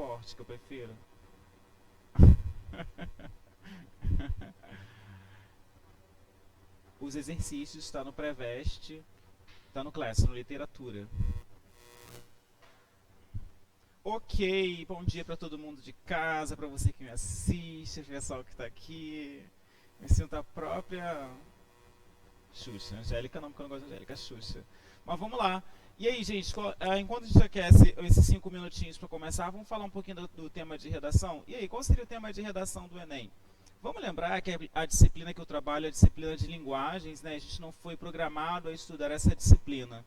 forte que eu prefiro. Os exercícios está no Preveste, está no Class, no Literatura. Ok, bom dia para todo mundo de casa, para você que me assiste, pessoal que está aqui. Me sinto a própria Xuxa. Angélica não, porque eu não gosto de Angélica, Xuxa. Mas vamos lá. E aí, gente, enquanto a gente aquece esses 5 minutinhos para começar, vamos falar um pouquinho do tema de redação. E aí, qual seria o tema de redação do Enem? Vamos lembrar que a disciplina que eu trabalho é a disciplina de linguagens, né? A gente não foi programado a estudar essa disciplina.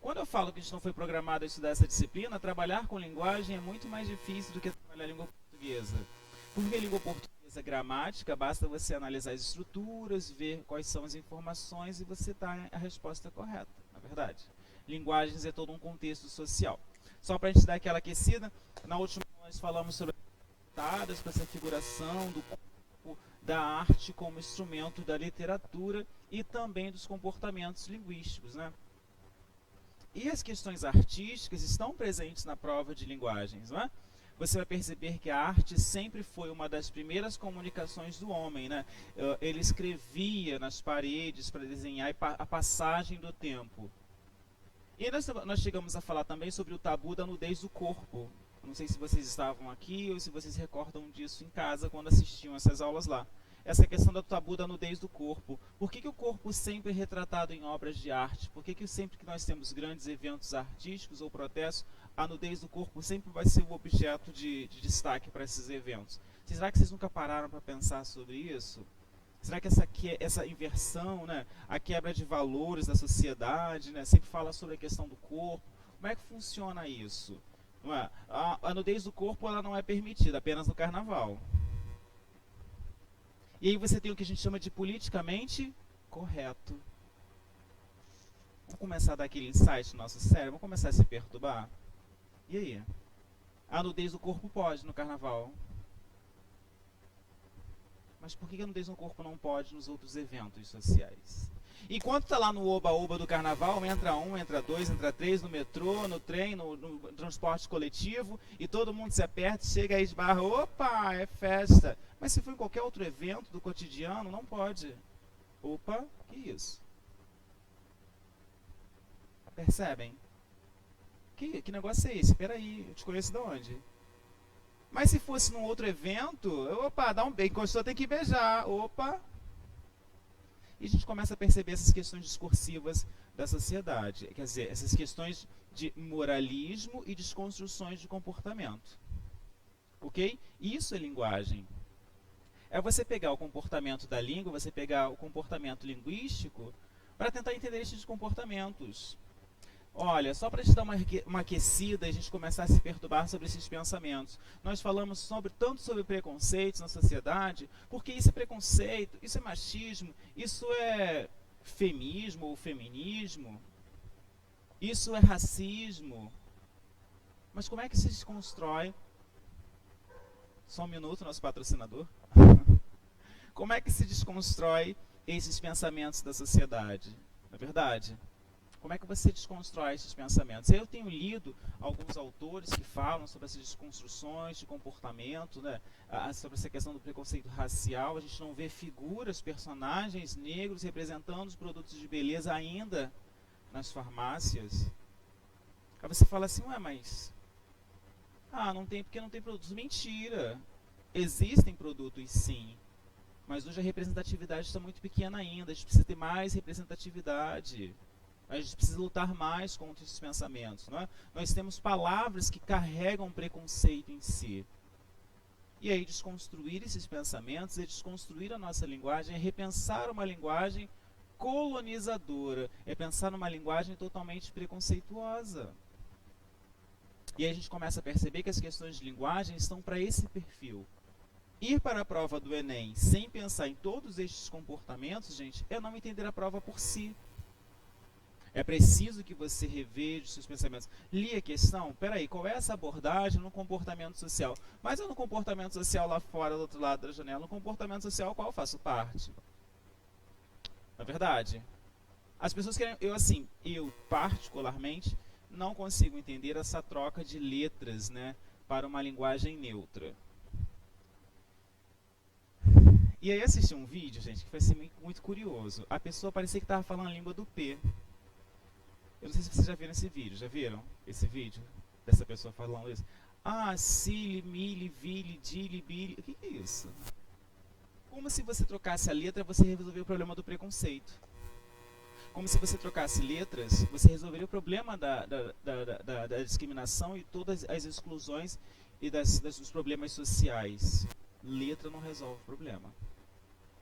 Quando eu falo que a gente não foi programado a estudar essa disciplina, trabalhar com linguagem é muito mais difícil do que trabalhar a língua portuguesa. Porque a língua portuguesa é gramática, basta você analisar as estruturas, ver quais são as informações e você dá a resposta correta, na verdade. Linguagens é todo um contexto social. Só para a gente dar aquela aquecida, na última nós falamos sobre para essa figuração do corpo, da arte como instrumento da literatura e também dos comportamentos linguísticos, né? E as questões artísticas estão presentes na prova de linguagens, não é? Você vai perceber que a arte sempre foi uma das primeiras comunicações do homem, né? Ele escrevia nas paredes para desenhar a passagem do tempo. E nós chegamos a falar também sobre o tabu da nudez do corpo. Não sei se vocês estavam aqui ou se vocês recordam disso em casa quando assistiam essas aulas lá. Essa questão do tabu da nudez do corpo. Por que o corpo sempre é retratado em obras de arte? Por que sempre que nós temos grandes eventos artísticos ou protestos, a nudez do corpo sempre vai ser o objeto de destaque para esses eventos? Será que vocês nunca pararam para pensar sobre isso? Será que essa inversão, né, a quebra de valores da sociedade, né, sempre fala sobre a questão do corpo? Como é que funciona isso? Não é? A nudez do corpo ela não é permitida, apenas no carnaval. E aí você tem o que a gente chama de politicamente correto. Vamos começar a dar aquele insight no nosso cérebro, vamos começar a se perturbar. E aí? A nudez do corpo pode no carnaval. Mas por que a nudez no corpo não pode nos outros eventos sociais? Enquanto está lá no oba-oba do carnaval, entra um, entra dois, entra três, no metrô, no trem, no transporte coletivo, e todo mundo se aperta, chega e esbarra, opa, é festa. Mas se for em qualquer outro evento do cotidiano, não pode. Opa, que isso? Percebem? Que negócio é esse? Espera aí, eu te conheço de onde? Mas se fosse num outro evento, opa, dá um beijo, encostou, tem que beijar, opa. E a gente começa a perceber essas questões discursivas da sociedade, quer dizer, essas questões de moralismo e desconstruções de comportamento. Ok? Isso é linguagem. É você pegar o comportamento da língua, você pegar o comportamento linguístico para tentar entender esses comportamentos. Olha, só para a gente dar uma aquecida e a gente começar a se perturbar sobre esses pensamentos. Nós falamos tanto sobre preconceitos na sociedade, porque isso é preconceito, isso é machismo, isso é feminismo ou feminismo, isso é racismo. Mas como é que se desconstrói? Só um minuto, nosso patrocinador. Como é que se desconstrói esses pensamentos da sociedade? Não é verdade? Como é que você desconstrói esses pensamentos? Eu tenho lido alguns autores que falam sobre essas desconstruções de comportamento, né? Sobre essa questão do preconceito racial. A gente não vê figuras, personagens negros representando os produtos de beleza ainda nas farmácias. Aí você fala assim, ué, mas... não tem porque não tem produtos. Mentira! Existem produtos sim, mas hoje a representatividade está muito pequena ainda. A gente precisa ter mais representatividade. A gente precisa lutar mais contra esses pensamentos. Não é? Nós temos palavras que carregam preconceito em si. E aí desconstruir esses pensamentos é desconstruir a nossa linguagem, é repensar uma linguagem colonizadora, é pensar numa linguagem totalmente preconceituosa. E aí a gente começa a perceber que as questões de linguagem estão para esse perfil. Ir para a prova do Enem sem pensar em todos estes comportamentos, gente, é não entender a prova por si. É preciso que você reveja os seus pensamentos. Li a questão, peraí, qual é essa abordagem no comportamento social? Mas eu no comportamento social lá fora, do outro lado da janela, no comportamento social ao qual eu faço parte. Não é verdade? As pessoas querem, eu particularmente, não consigo entender essa troca de letras, né? para uma linguagem neutra. E aí assisti um vídeo, gente, que foi assim, muito curioso. A pessoa parecia que estava falando a língua do P. Eu não sei se vocês já viram esse vídeo. Já viram esse vídeo? Dessa pessoa falando isso. Ah, Sili, Mili, Vili, Dili, Bili. O que é isso? Como se você trocasse a letra, você resolveu o problema do preconceito. Como se você trocasse letras, você resolveria o problema da discriminação e todas as exclusões e dos problemas sociais. Letra não resolve o problema.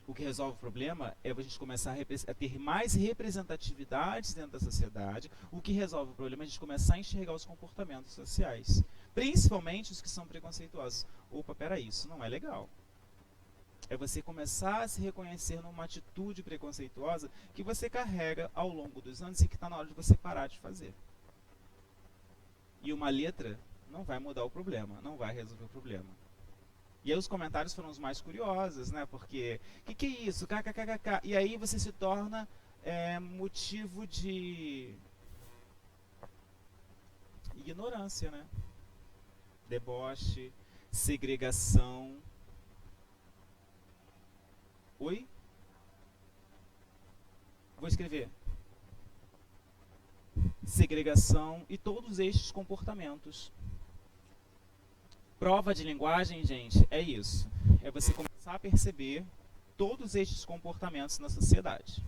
O que resolve o problema é a gente começar a ter mais representatividades dentro da sociedade. O que resolve o problema é a gente começar a enxergar os comportamentos sociais, principalmente os que são preconceituosos. Opa, peraí, isso não é legal. É você começar a se reconhecer numa atitude preconceituosa que você carrega ao longo dos anos e que está na hora de você parar de fazer. E uma letra não vai mudar o problema, não vai resolver o problema. E aí os comentários foram os mais curiosos, né? Porque, que é isso? KKKKK. E aí você se torna motivo de ignorância, né? Deboche, segregação. Oi? Vou escrever. Segregação e todos estes comportamentos. Prova de linguagem, gente, é isso. É você começar a perceber todos estes comportamentos na sociedade.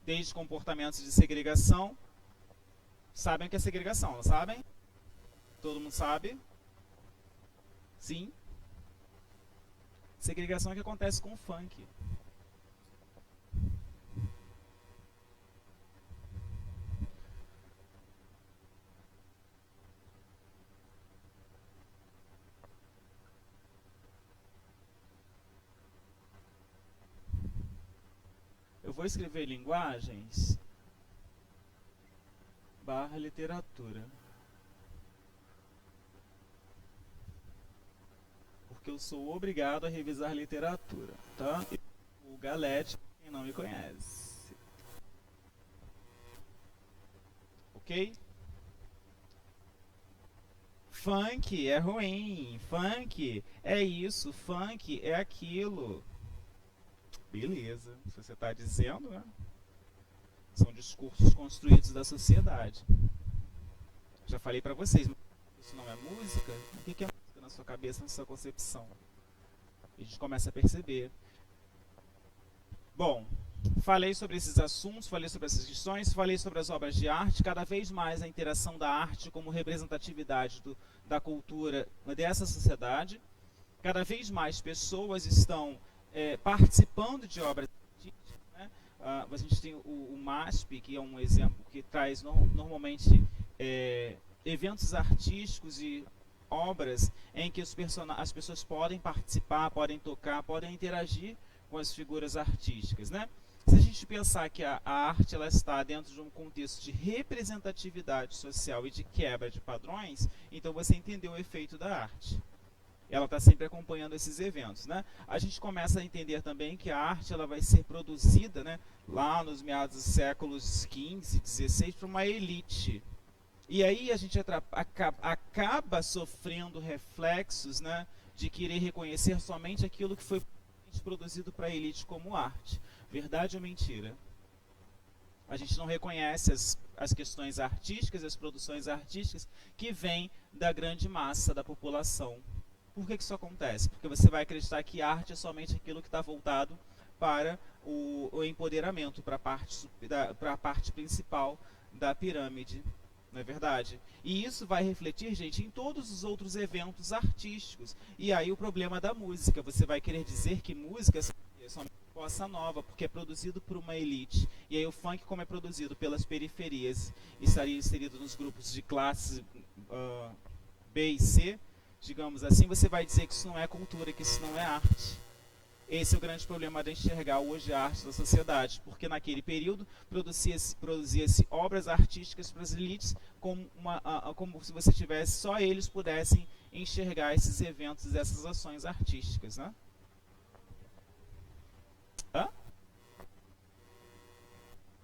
Desde comportamentos de segregação. Sabem o que é segregação, não sabem? Todo mundo sabe? Sim. Segregação é o que acontece com o funk. Eu vou escrever linguagens / literatura. Porque eu sou obrigado a revisar literatura, tá? O Galete, quem não me conhece. Ok? Funk é ruim, funk é isso, funk é aquilo. Beleza, se você está dizendo, né? São discursos construídos da sociedade. Já falei para vocês, isso não é música? O que é música na sua cabeça, na sua concepção? E a gente começa a perceber. Bom, falei sobre esses assuntos, falei sobre essas questões, falei sobre as obras de arte, cada vez mais a interação da arte como representatividade da cultura dessa sociedade. Cada vez mais pessoas estão participando de obras artísticas, né? A gente tem o MASP, que é um exemplo que traz normalmente eventos artísticos e obras em que as pessoas podem participar, podem tocar, podem interagir com as figuras artísticas, né? Se a gente pensar que a arte ela está dentro de um contexto de representatividade social e de quebra de padrões, então você entendeu o efeito da arte. Ela está sempre acompanhando esses eventos, né? A gente começa a entender também que a arte ela vai ser produzida, né, lá nos meados dos séculos XV, XVI, por uma elite. E aí a gente acaba sofrendo reflexos, né, de querer reconhecer somente aquilo que foi produzido para a elite como arte. Verdade ou mentira? A gente não reconhece as questões artísticas, as produções artísticas que vêm da grande massa da população. Por que isso acontece? Porque você vai acreditar que arte é somente aquilo que está voltado para o empoderamento, para a parte principal da pirâmide. Não é verdade? E isso vai refletir, gente, em todos os outros eventos artísticos. E aí o problema da música. Você vai querer dizer que música é somente bossa nova, porque é produzido por uma elite. E aí o funk, como é produzido pelas periferias, estaria inserido nos grupos de classes B e C, digamos assim, você vai dizer que isso não é cultura, que isso não é arte. Esse é o grande problema de enxergar hoje a arte da sociedade, porque naquele período produzia-se obras artísticas para as elites, como se você tivesse, só eles pudessem enxergar esses eventos, essas ações artísticas, né? Hã?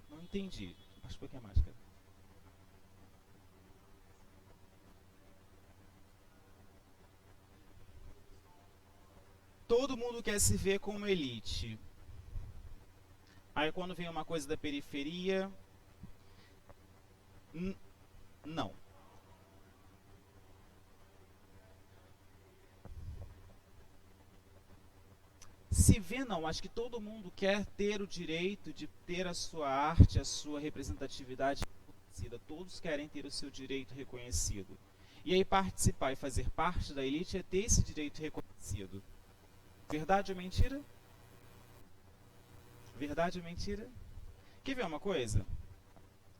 Não entendi. Acho que um pouquinho mais, cara. Todo mundo quer se ver como elite. Aí quando vem uma coisa da periferia, não. Se vê, não. Acho que todo mundo quer ter o direito de ter a sua arte, a sua representatividade reconhecida. Todos querem ter o seu direito reconhecido. E aí participar e fazer parte da elite é ter esse direito reconhecido. Verdade ou mentira? Verdade ou mentira? Quer ver uma coisa?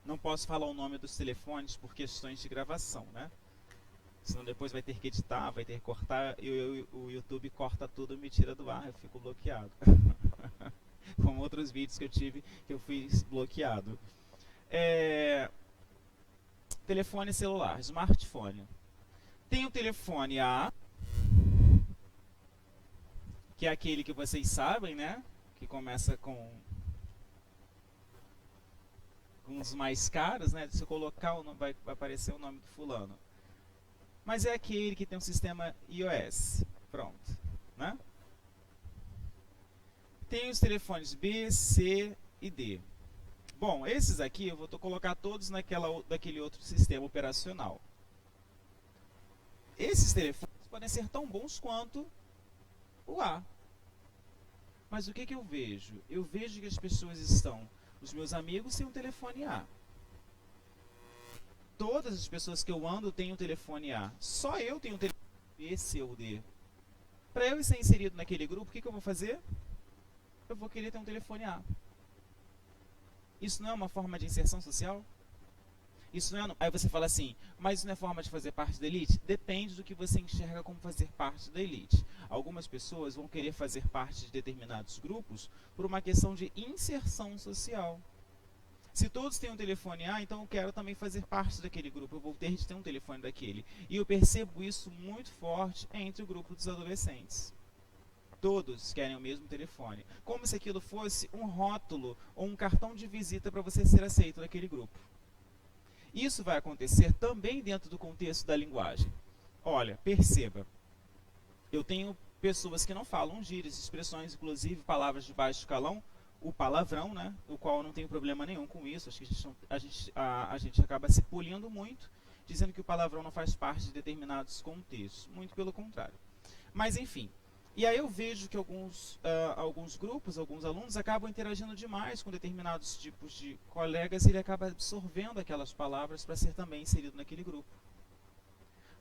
Não posso falar o nome dos telefones por questões de gravação, né? Senão depois vai ter que editar, vai ter que cortar, e o YouTube corta tudo e me tira do ar, eu fico bloqueado. Como outros vídeos que eu tive que eu fui bloqueado. Telefone celular, smartphone. Tem o telefone A, que é aquele que vocês sabem, né? Que começa com os mais caros, né? Se eu colocar, vai aparecer o nome do fulano. Mas é aquele que tem um sistema iOS. Pronto, né? Tem os telefones B, C e D. Bom, esses aqui eu vou colocar todos daquele outro sistema operacional. Esses telefones podem ser tão bons quanto o A. Mas o que eu vejo? Eu vejo que as pessoas estão... Os meus amigos têm um telefone A. Todas as pessoas que eu ando têm um telefone A. Só eu tenho um telefone B, C ou D. Para eu ser inserido naquele grupo, o que eu vou fazer? Eu vou querer ter um telefone A. Isso não é uma forma de inserção social? Isso não é... Aí você fala assim, mas isso não é forma de fazer parte da elite? Depende do que você enxerga como fazer parte da elite. Algumas pessoas vão querer fazer parte de determinados grupos por uma questão de inserção social. Se todos têm um telefone A, então eu quero também fazer parte daquele grupo. Eu vou ter de ter um telefone daquele. E eu percebo isso muito forte entre o grupo dos adolescentes. Todos querem o mesmo telefone. Como se aquilo fosse um rótulo ou um cartão de visita para você ser aceito naquele grupo. Isso vai acontecer também dentro do contexto da linguagem. Olha, perceba. Eu tenho pessoas que não falam gírias, expressões, inclusive palavras de baixo escalão, o palavrão, né? O qual eu não tenho problema nenhum com isso. Acho que a gente acaba se polindo muito, dizendo que o palavrão não faz parte de determinados contextos. Muito pelo contrário. Mas, enfim. E aí eu vejo que alguns grupos, alguns alunos acabam interagindo demais com determinados tipos de colegas e ele acaba absorvendo aquelas palavras para ser também inserido naquele grupo.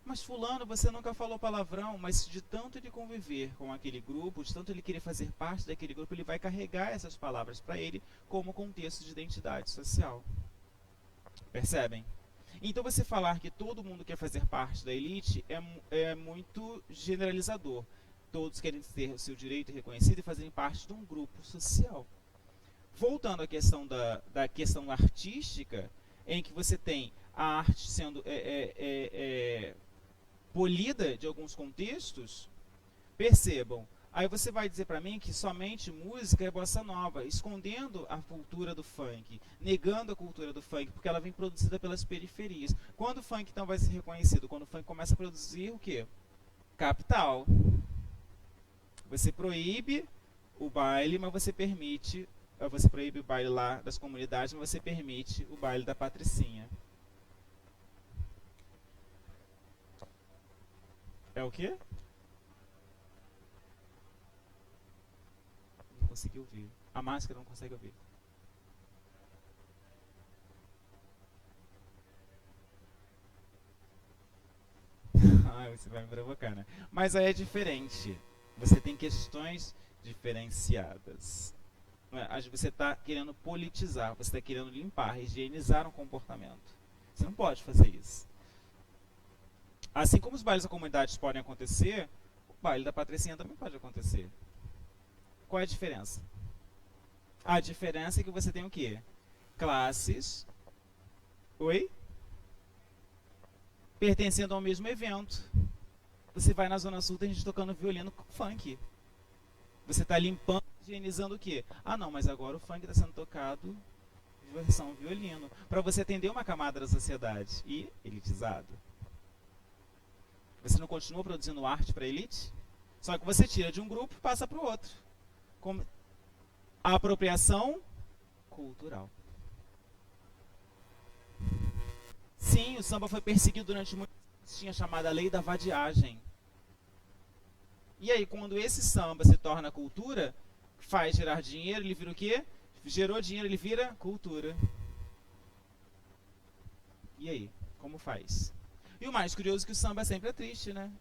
Mas fulano, você nunca falou palavrão, mas de tanto ele conviver com aquele grupo, de tanto ele querer fazer parte daquele grupo, ele vai carregar essas palavras para ele como contexto de identidade social. Percebem? Então você falar que todo mundo quer fazer parte da elite é muito generalizador. Todos querem ter o seu direito reconhecido e fazerem parte de um grupo social. Voltando à questão da questão artística, em que você tem a arte sendo polida de alguns contextos, percebam, aí você vai dizer para mim que somente música é bossa nova, escondendo a cultura do funk, negando a cultura do funk, porque ela vem produzida pelas periferias. Quando o funk então vai ser reconhecido? Quando o funk começa a produzir o quê? Capital. Você proíbe o baile, mas você permite... Você proíbe o baile lá das comunidades, mas você permite o baile da patricinha. É o quê? Não consegui ouvir. A máscara não consegue ouvir. Você vai me provocar, né? Mas aí é diferente. Você tem questões diferenciadas. Você está querendo politizar, você está querendo limpar, higienizar um comportamento. Você não pode fazer isso. Assim como os bailes da comunidade podem acontecer, o baile da patricinha também pode acontecer. Qual é a diferença? A diferença é que você tem o quê? Classes... Oi? Pertencendo ao mesmo evento. Você vai na Zona Sul, tem gente tocando violino com funk. Você está limpando, higienizando o quê? Ah, não, mas agora o funk está sendo tocado versão violino. Para você atender uma camada da sociedade e elitizado. Você não continua produzindo arte para elite? Só que você tira de um grupo e passa para o outro. Como a apropriação cultural. Sim, o samba foi perseguido durante muito tempo. Tinha chamada lei da vadiagem. E aí, quando esse samba se torna cultura, faz gerar dinheiro, ele vira o quê? Gerou dinheiro, ele vira cultura. E aí, como faz? E o mais curioso é que o samba sempre é triste, né?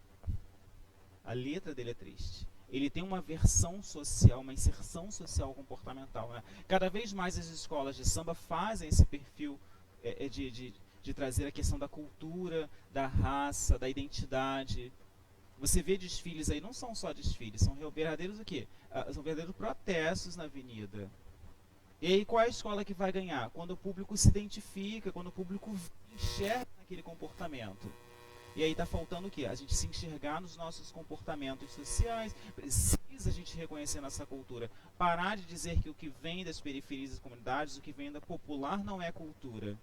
A letra dele é triste. Ele tem uma versão social, uma inserção social comportamental, né? Cada vez mais as escolas de samba fazem esse perfil de trazer a questão da cultura, da raça, da identidade. Você vê desfiles aí, não são só desfiles, são verdadeiros o quê? São verdadeiros protestos na avenida. E aí qual é a escola que vai ganhar? Quando o público se identifica, quando o público enxerga aquele comportamento. E aí está faltando o quê? A gente se enxergar nos nossos comportamentos sociais. Precisa a gente reconhecer nossa cultura. Parar de dizer que o que vem das periferias das comunidades, o que vem da popular não é cultura.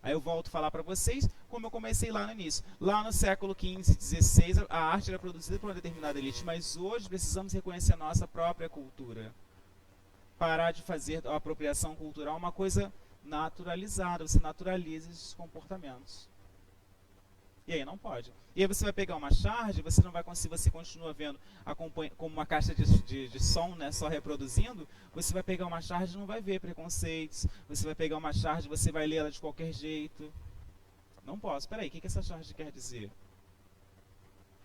Aí eu volto a falar para vocês, como eu comecei lá no início. Lá no século XV, XVI, a arte era produzida por uma determinada elite, mas hoje precisamos reconhecer a nossa própria cultura. Parar de fazer a apropriação cultural uma coisa naturalizada, você naturaliza esses comportamentos. E aí não pode. E aí você vai pegar uma charge, você não vai conseguir, você continua vendo como uma caixa de som, né, só reproduzindo, você vai pegar uma charge e não vai ver preconceitos, você vai pegar uma charge e você vai ler ela de qualquer jeito. Não posso. Espera aí, o que essa charge quer dizer?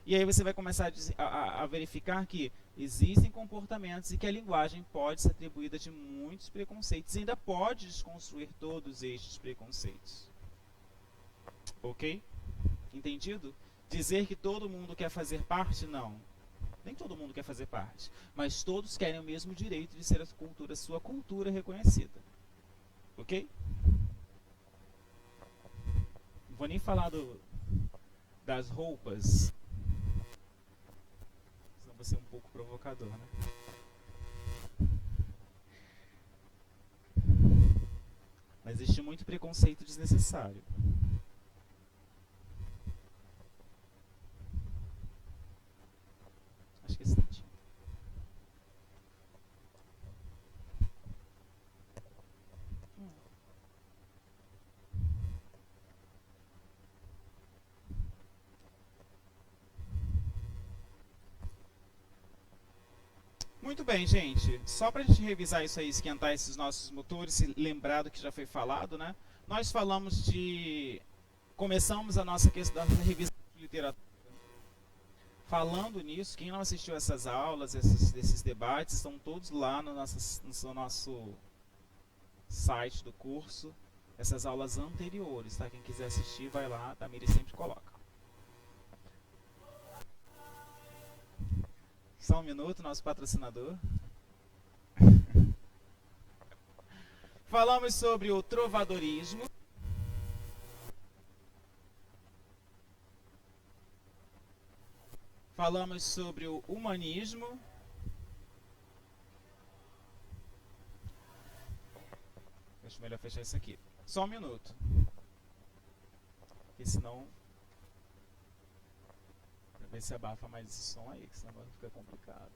E aí você vai começar a verificar que existem comportamentos e que a linguagem pode ser atribuída de muitos preconceitos e ainda pode desconstruir todos estes preconceitos. Ok? Entendido? Dizer que todo mundo quer fazer parte, não. Nem todo mundo quer fazer parte. Mas todos querem o mesmo direito de ser a sua cultura reconhecida. Ok? Não vou nem falar das roupas. Senão vou ser um pouco provocador, né? Mas existe muito preconceito desnecessário. Acho que é esse tantinho. Muito bem, gente. Só para a gente revisar isso aí, esquentar esses nossos motores e lembrar do que já foi falado, né? Nós falamos de... Começamos a nossa questão da revisão de literatura. Falando nisso, quem não assistiu essas aulas, esses debates, estão todos lá no nosso site do curso. Essas aulas anteriores, tá? Quem quiser assistir, vai lá, a Tamiri sempre coloca. Só um minuto, nosso patrocinador. Falamos sobre o trovadorismo. Falamos sobre o humanismo. Acho melhor fechar isso aqui. Só um minuto. Porque senão... Pra ver se abafa mais esse som aí, que senão vai ficar complicado.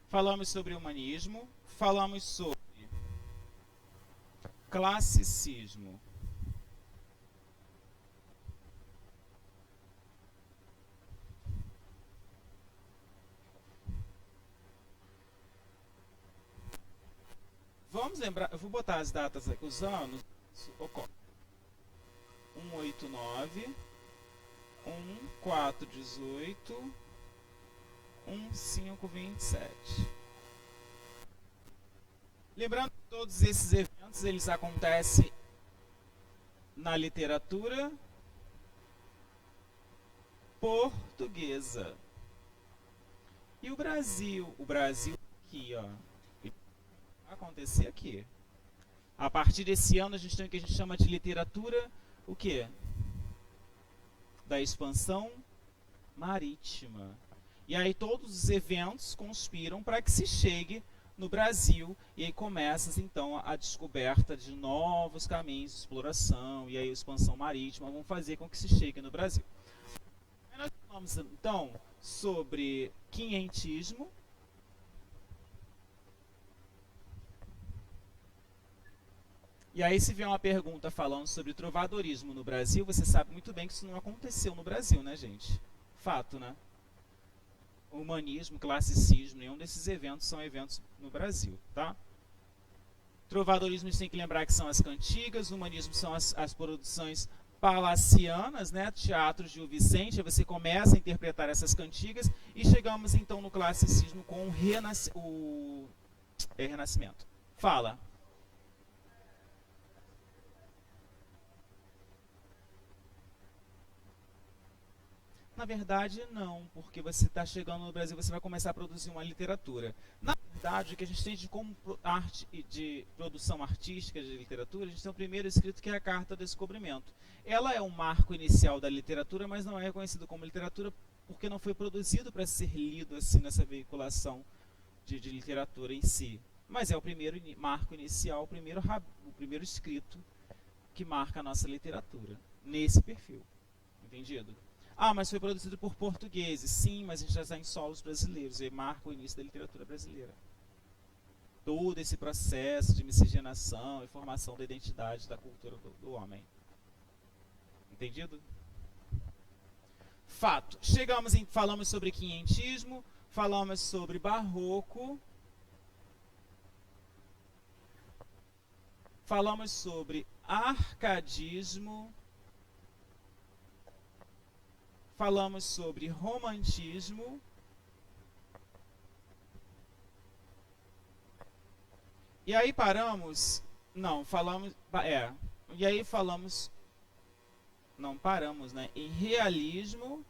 Falamos sobre humanismo, falamos sobre classicismo. Vamos lembrar, eu vou botar as datas aqui, os anos. Ocorre. 189, 1418, 1527. Lembrando que todos esses eventos eles acontecem na literatura portuguesa. E o Brasil aqui, ó, vai acontecer aqui. A partir desse ano a gente tem o que a gente chama de literatura, o quê? Da expansão marítima. E aí todos os eventos conspiram para que se chegue no Brasil, e aí começa então a descoberta de novos caminhos de exploração, e aí a expansão marítima vão fazer com que se chegue no Brasil. Aí nós falamos então sobre quinhentismo. E aí se vier uma pergunta falando sobre trovadorismo no Brasil, você sabe muito bem que isso não aconteceu no Brasil, né, gente? Fato, né? Humanismo, classicismo, nenhum desses eventos são eventos no Brasil, tá? Trovadorismo a gente tem que lembrar que são as cantigas, o humanismo são as produções palacianas, né? Teatros de Gil Vicente, aí você começa a interpretar essas cantigas e chegamos então no classicismo com o Renascimento. Fala. Na verdade, não, porque você está chegando no Brasil, você vai começar a produzir uma literatura. Na verdade, o que a gente tem de como arte e de produção artística de literatura, a gente tem o primeiro escrito que é a Carta do Descobrimento. Ela é um marco inicial da literatura, mas não é reconhecido como literatura porque não foi produzido para ser lido assim nessa veiculação de literatura em si. Mas é o primeiro marco inicial, o primeiro escrito que marca a nossa literatura, nesse perfil. Entendido? Ah, mas foi produzido por portugueses. Sim, mas a gente já está em solos brasileiros. E marca o início da literatura brasileira. Todo esse processo de miscigenação e formação da identidade da cultura do homem. Entendido? Fato. Falamos sobre quinhentismo, falamos sobre barroco, falamos sobre arcadismo, falamos sobre romantismo, e aí paramos, não, falamos, e aí falamos, não paramos, né, em realismo,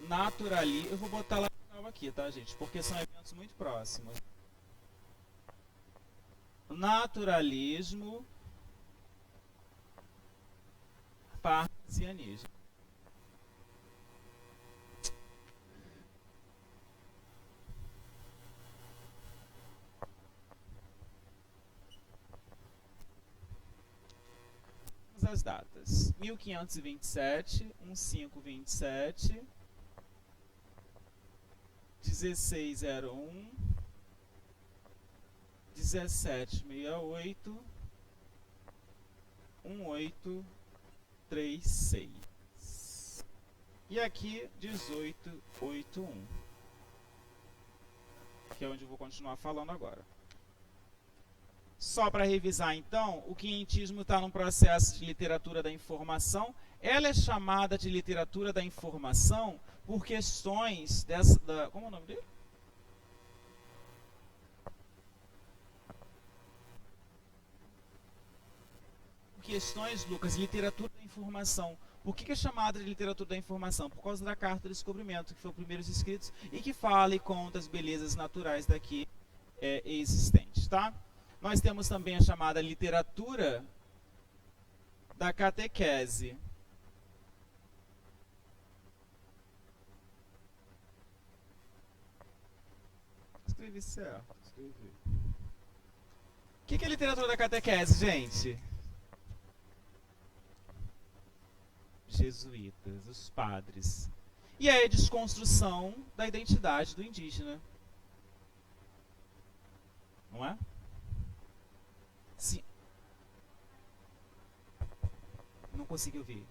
naturalismo, eu vou botar lá aqui, tá, gente, porque são eventos muito próximos. Naturalismo, parnasianismo. Vamos às datas. 1527, 1527, 1601, 1768, 1836. E aqui 1881, que é onde eu vou continuar falando agora. Só para revisar então, o quinhentismo está num processo de literatura da informação. Ela é chamada de literatura da informação por questões como é o nome dele? Questões, Lucas, literatura da informação. Por que é chamada de literatura da informação? Por causa da Carta do Descobrimento, que foi o primeiro escritos e que fala e conta as belezas naturais daqui existentes, tá? Nós temos também a chamada literatura da catequese. Escrevi certo, escrevi. O que é literatura da catequese, gente? Jesuítas, os padres. E aí a desconstrução da identidade do indígena. Não é? Sim. Não consegui ouvir.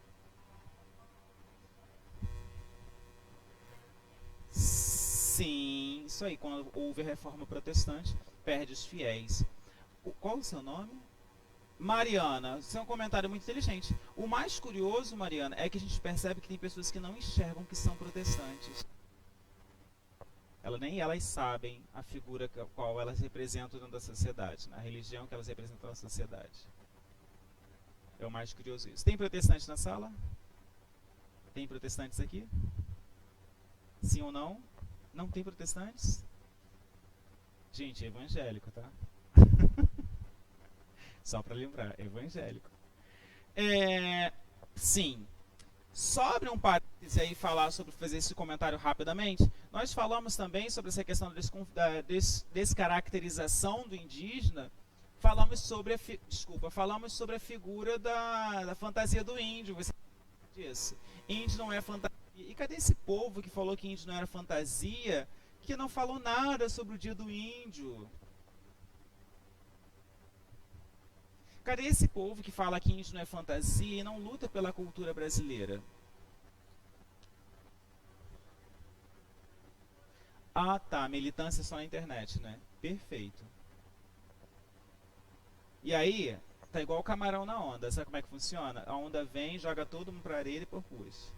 Sim, isso aí. Quando houve a reforma protestante, perde os fiéis. Qual o seu nome? Mariana, isso é um comentário muito inteligente. O mais curioso, Mariana, é que a gente percebe que tem pessoas que não enxergam que são protestantes. Nem elas sabem a figura qual elas representam dentro da sociedade, a religião que elas representam na sociedade. É o mais curioso isso. Tem protestantes na sala? Tem protestantes aqui? Sim ou não? Não tem protestantes? Gente, é evangélico, tá? Só para lembrar, é evangélico. É, sim. Sobre um parênteses aí falar sobre fazer esse comentário rapidamente, nós falamos também sobre essa questão da descaracterização do indígena. Falamos sobre falamos sobre a figura da fantasia do índio. Você disse, índio não é fantasia. E cadê esse povo que falou que índio não era fantasia, que não falou nada sobre o dia do índio? Cadê esse povo que fala que índio não é fantasia e não luta pela cultura brasileira? Ah, tá. Militância só na internet, né? Perfeito. E aí, tá igual o camarão na onda. Sabe como é que funciona? A onda vem, joga todo mundo pra areia e depois puxa.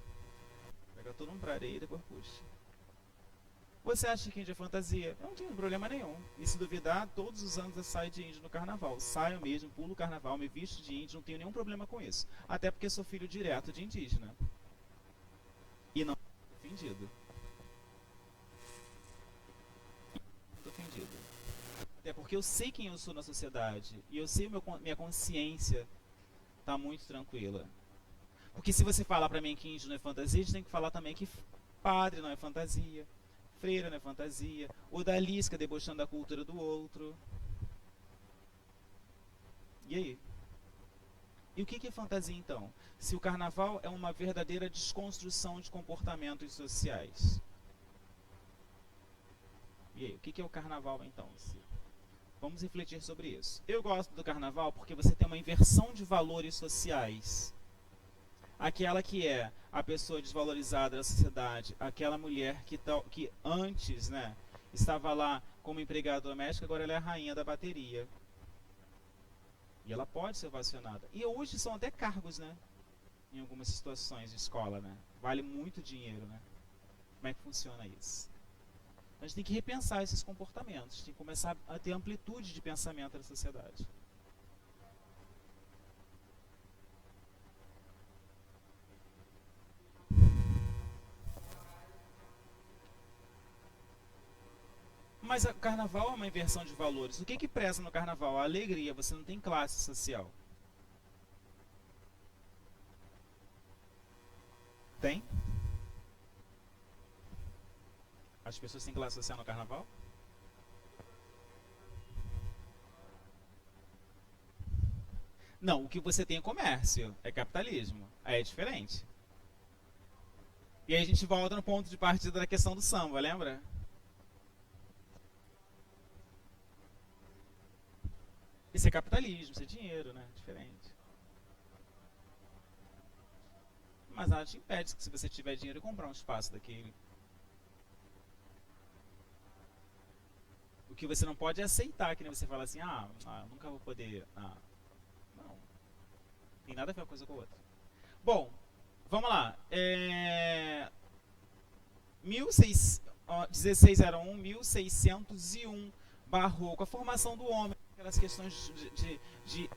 Joga todo mundo pra areia e depois puxa. Você acha que índio é fantasia? Eu não tenho problema nenhum. E se duvidar, todos os anos eu saio de índio no carnaval. Saio mesmo, pulo o carnaval, me visto de índio, não tenho nenhum problema com isso. Até porque sou filho direto de indígena. E não tô ofendido. Tô ofendido. Até porque eu sei quem eu sou na sociedade. E eu sei minha consciência tá muito tranquila. Porque se você falar pra mim que índio não é fantasia, a gente tem que falar também que padre não é fantasia, freira não é fantasia, odalisca debochando da cultura do outro. E aí? E o que é fantasia então? Se o carnaval é uma verdadeira desconstrução de comportamentos sociais. E aí, o que é o carnaval então? Vamos refletir sobre isso. Eu gosto do carnaval porque você tem uma inversão de valores sociais. Aquela que é a pessoa desvalorizada da sociedade, aquela mulher que antes, né, estava lá como empregada doméstica, agora ela é a rainha da bateria. E ela pode ser ovacionada. E hoje são até cargos, né? Em algumas situações de escola, né? Vale muito dinheiro, né? Como é que funciona isso? Então, a gente tem que repensar esses comportamentos, tem que começar a ter amplitude de pensamento na sociedade. Mas o carnaval é uma inversão de valores. O que preza no carnaval? A alegria. Você não tem classe social. Tem? As pessoas têm classe social no carnaval? Não, o que você tem é comércio, é capitalismo. Aí é diferente. E aí a gente volta no ponto de partida da questão do samba, lembra? Isso é capitalismo, isso é dinheiro, né? Diferente. Mas nada te impede que se você tiver dinheiro comprar um espaço daquele. O que você não pode é aceitar, que nem você fala assim, nunca vou poder. Não. Tem nada a ver uma coisa com a outra. Bom, vamos lá. 1601, 1601, Barroco, a formação do homem, aquelas questões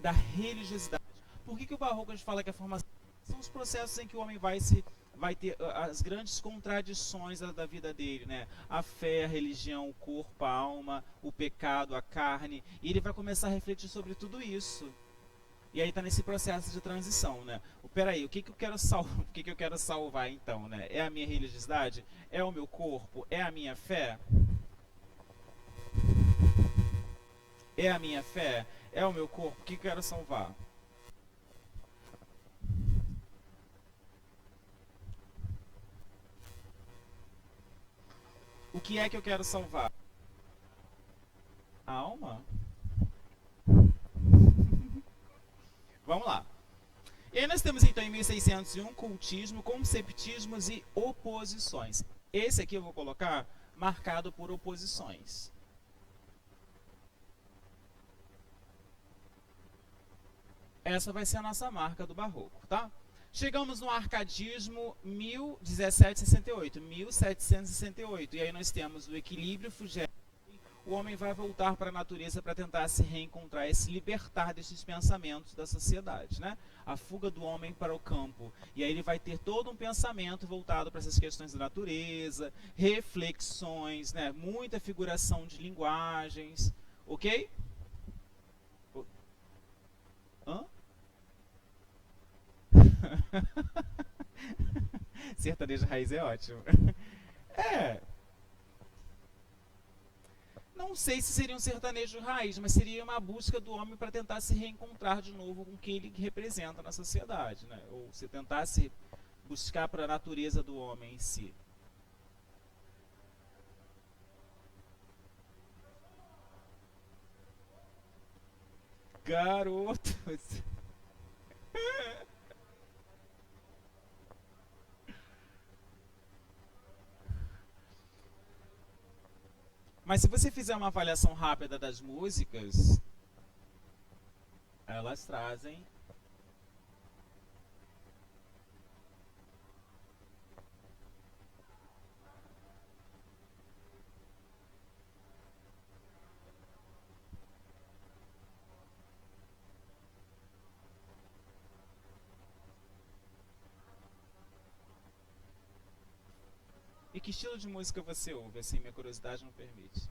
da religiosidade. Por que o Barroco a gente fala que a formação são os processos em que o homem vai ter as grandes contradições da vida dele, né? A fé, a religião, o corpo, a alma, o pecado, a carne, e ele vai começar a refletir sobre tudo isso. E aí está nesse processo de transição, né? Peraí, o que eu quero salvar? O que eu quero salvar então, né? É a minha religiosidade? É o meu corpo? É a minha fé? É a minha fé? É o meu corpo? O que eu quero salvar? O que é que eu quero salvar? A alma? Vamos lá. E aí nós temos então em 1601 cultismo, conceptismos e oposições. Esse aqui eu vou colocar marcado por oposições. Essa vai ser a nossa marca do barroco, tá? Chegamos no arcadismo 1768, 1768. E aí nós temos o equilíbrio fugente. O homem vai voltar para a natureza para tentar se reencontrar e se libertar desses pensamentos da sociedade, né? A fuga do homem para o campo. E aí ele vai ter todo um pensamento voltado para essas questões da natureza, reflexões, né? Muita figuração de linguagens, ok? Hã? Sertanejo raiz é ótimo. É, não sei se seria um sertanejo raiz, mas seria uma busca do homem para tentar se reencontrar de novo com o que ele representa na sociedade, né? Ou se tentar se buscar para a natureza do homem em si. Garotos. Mas se você fizer uma avaliação rápida das músicas, elas trazem. E que estilo de música você ouve? Assim, minha curiosidade não permite.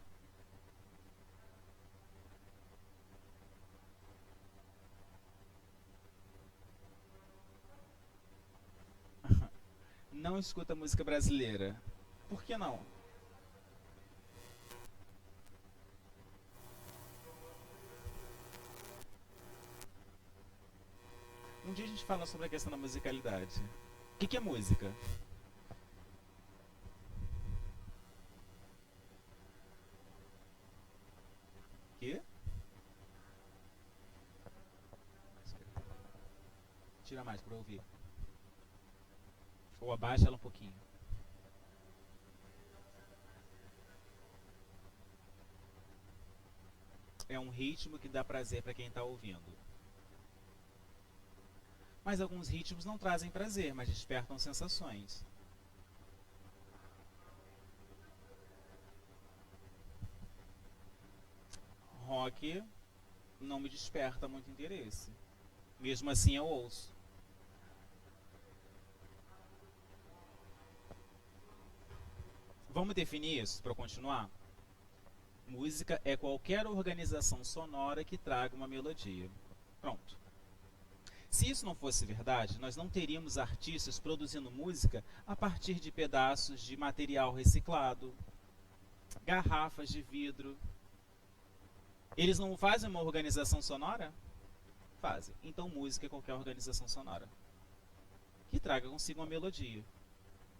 Não escuta música brasileira. Por que não? Um dia a gente fala sobre a questão da musicalidade. O que é música? Que? Tira mais pra ouvir. Ou abaixa ela um pouquinho. É um ritmo que dá prazer para quem está ouvindo. Mas alguns ritmos não trazem prazer, mas despertam sensações. Rock não me desperta muito interesse. Mesmo assim eu ouço. Vamos definir isso para continuar? Música é qualquer organização sonora que traga uma melodia. Pronto. Se isso não fosse verdade, nós não teríamos artistas produzindo música a partir de pedaços de material reciclado, garrafas de vidro. Eles não fazem uma organização sonora? Fazem. Então música é qualquer organização sonora que traga consigo uma melodia.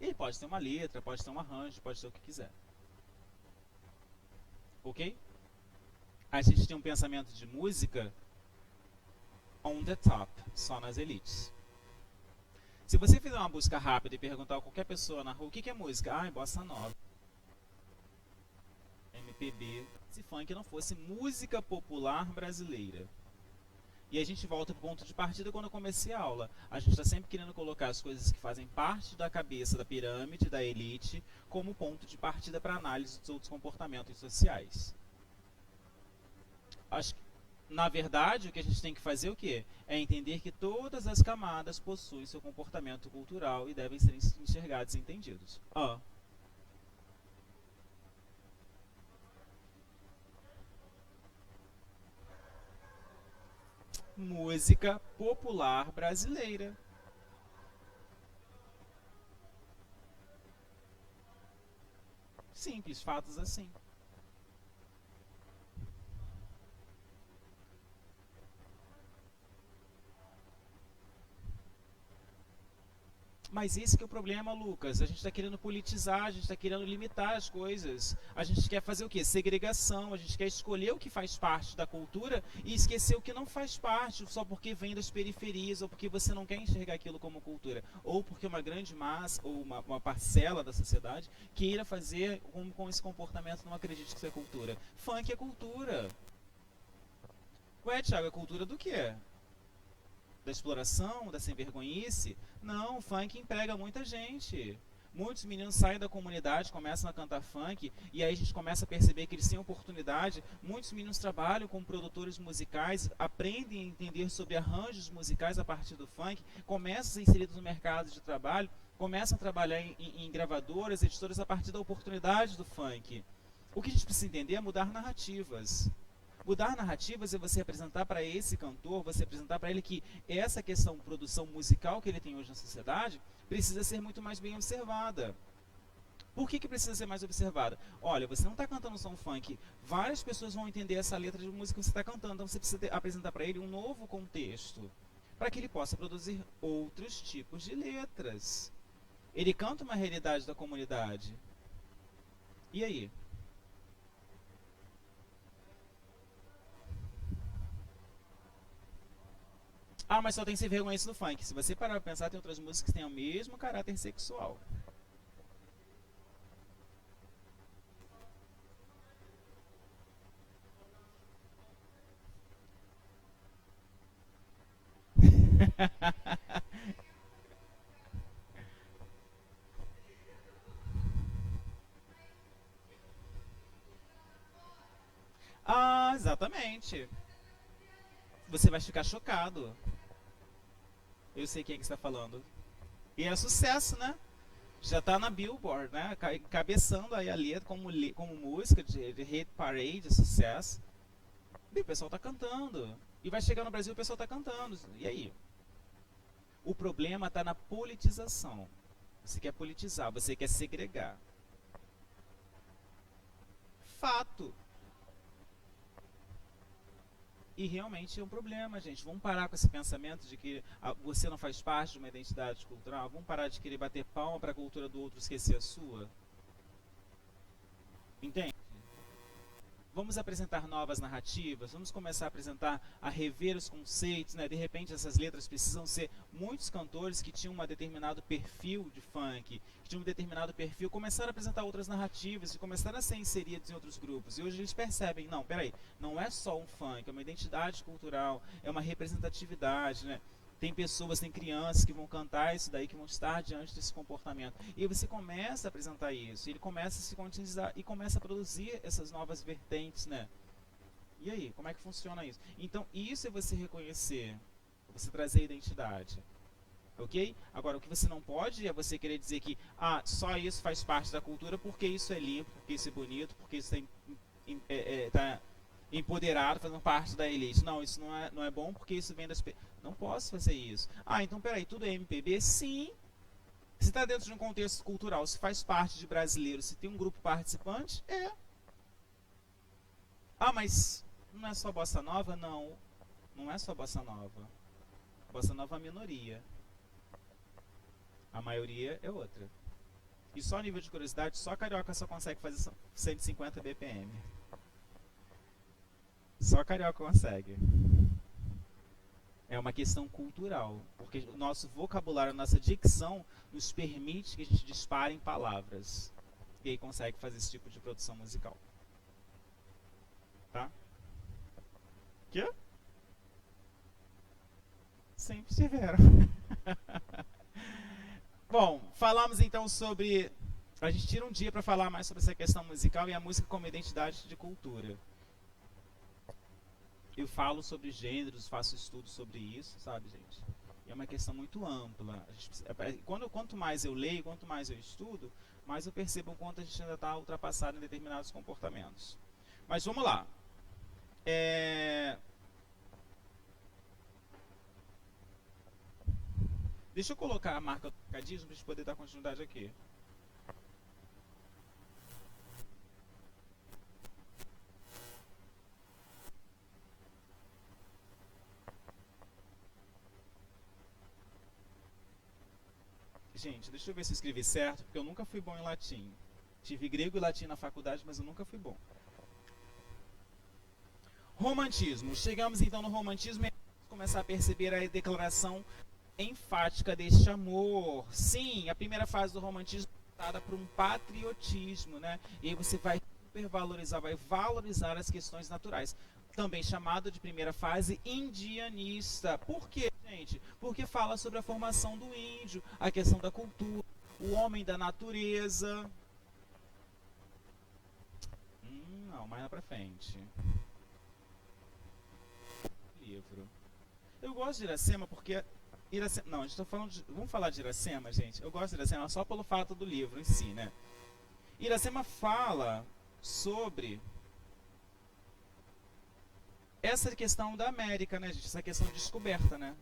Ele pode ter uma letra, pode ter um arranjo, pode ter o que quiser. Ok? A gente tem um pensamento de música on the top, só nas elites. Se você fizer uma busca rápida e perguntar a qualquer pessoa na rua o que é música, ah, é bossa nova, MPB, se funk não fosse música popular brasileira. E a gente volta para o ponto de partida quando eu comecei a aula. A gente está sempre querendo colocar as coisas que fazem parte da cabeça da pirâmide, da elite, como ponto de partida para análise dos outros comportamentos sociais. Acho que, na verdade, o que a gente tem que fazer o quê? É entender que todas as camadas possuem seu comportamento cultural e devem ser enxergados e entendidos. Música popular brasileira. Simples, fatos assim. Mas esse que é o problema, Lucas. A gente está querendo politizar, a gente está querendo limitar as coisas. A gente quer fazer o quê? Segregação. A gente quer escolher o que faz parte da cultura e esquecer o que não faz parte, só porque vem das periferias, ou porque você não quer enxergar aquilo como cultura. Ou porque uma grande massa, ou uma parcela da sociedade, queira fazer com esse comportamento não acredite que isso é cultura. Funk é cultura. Ué, Thiago, é cultura do quê? Da exploração, da sem-vergonhice? Não, o funk emprega muita gente. Muitos meninos saem da comunidade, começam a cantar funk, e aí a gente começa a perceber que eles têm oportunidade. Muitos meninos trabalham como produtores musicais, aprendem a entender sobre arranjos musicais a partir do funk, começam a ser inseridos no mercado de trabalho, começam a trabalhar em gravadoras, editoras a partir da oportunidade do funk. O que a gente precisa entender é mudar narrativas. Mudar narrativas é você apresentar para esse cantor, você apresentar para ele que essa questão, produção musical que ele tem hoje na sociedade, precisa ser muito mais bem observada. Por que precisa ser mais observada? Olha, você não está cantando som funk, várias pessoas vão entender essa letra de música que você está cantando, então você precisa apresentar para ele um novo contexto, para que ele possa produzir outros tipos de letras. Ele canta uma realidade da comunidade. E aí? Ah, mas só tem sem vergonha isso no funk. Se você parar pra pensar, tem outras músicas que têm o mesmo caráter sexual. Ah, exatamente. Você vai ficar chocado. Eu sei quem é que está falando. E é sucesso, né? Já tá na Billboard, né? Cabeçando aí a letra como música de hit parade, de sucesso. E o pessoal tá cantando. E vai chegar no Brasil e o pessoal tá cantando. E aí? O problema tá na politização. Você quer politizar, você quer segregar. Fato. E realmente é um problema, gente. Vamos parar com esse pensamento de que você não faz parte de uma identidade cultural. Vamos parar de querer bater palma para a cultura do outro, esquecer a sua. Entende? Vamos apresentar novas narrativas, vamos começar a apresentar, a rever os conceitos, né? De repente essas letras precisam ser muitos cantores que tinham um determinado perfil de funk, que tinham um determinado perfil, começaram a apresentar outras narrativas e começaram a ser inseridos em outros grupos. E hoje eles percebem, não, peraí, não é só um funk, é uma identidade cultural, é uma representatividade, né? Tem pessoas, tem crianças que vão cantar isso daí, que vão estar diante desse comportamento. E você começa a apresentar isso, ele começa a se conscientizar e começa a produzir essas novas vertentes, né? E aí, como é que funciona isso? Então, isso é você reconhecer, você trazer identidade. Ok? Agora, o que você não pode é você querer dizer que só isso faz parte da cultura porque isso é limpo, porque isso é bonito, porque isso tá empoderado, fazendo parte da elite. Não, isso não é bom porque isso vem das... Não posso fazer isso. Então peraí, tudo é MPB? Sim. Se está dentro de um contexto cultural, se faz parte de brasileiros, se tem um grupo participante, é. Mas não é só bossa nova? Não. Não é só bossa nova. Bossa nova é a minoria. A maioria é outra. E só a nível de curiosidade, só carioca só consegue fazer 150 BPM. Só carioca consegue. É uma questão cultural, porque o nosso vocabulário, a nossa dicção nos permite que a gente dispare em palavras. E aí consegue fazer esse tipo de produção musical. Tá? Quê? Sempre tiveram. Bom, falamos então sobre... A gente tira um dia para falar mais sobre essa questão musical e a música como identidade de cultura. Eu falo sobre gêneros, faço estudos sobre isso, sabe, gente? E é uma questão muito ampla. Quanto mais eu leio, quanto mais eu estudo, mais eu percebo o quanto a gente ainda está ultrapassado em determinados comportamentos. Mas vamos lá. Deixa eu colocar a marca do trocadilho para a gente poder dar continuidade aqui. Gente, deixa eu ver se eu escrevi certo, porque eu nunca fui bom em latim. Tive grego e latim na faculdade, mas eu nunca fui bom. Romantismo. Chegamos então no romantismo e vamos começar a perceber a declaração enfática deste amor. Sim, a primeira fase do romantismo é tratada por um patriotismo, né? E aí você vai supervalorizar, vai valorizar as questões naturais. Também chamado de primeira fase indianista. Por quê, gente? Porque fala sobre a formação do índio, a questão da cultura, o homem da natureza. Não, mais lá pra frente. Livro. Eu gosto de Iracema porque... Não, a gente tá falando de... Vamos falar de Iracema, gente? Eu gosto de Iracema só pelo fato do livro em si, né? Iracema fala sobre essa questão da América, né, gente? Essa questão de descoberta, né?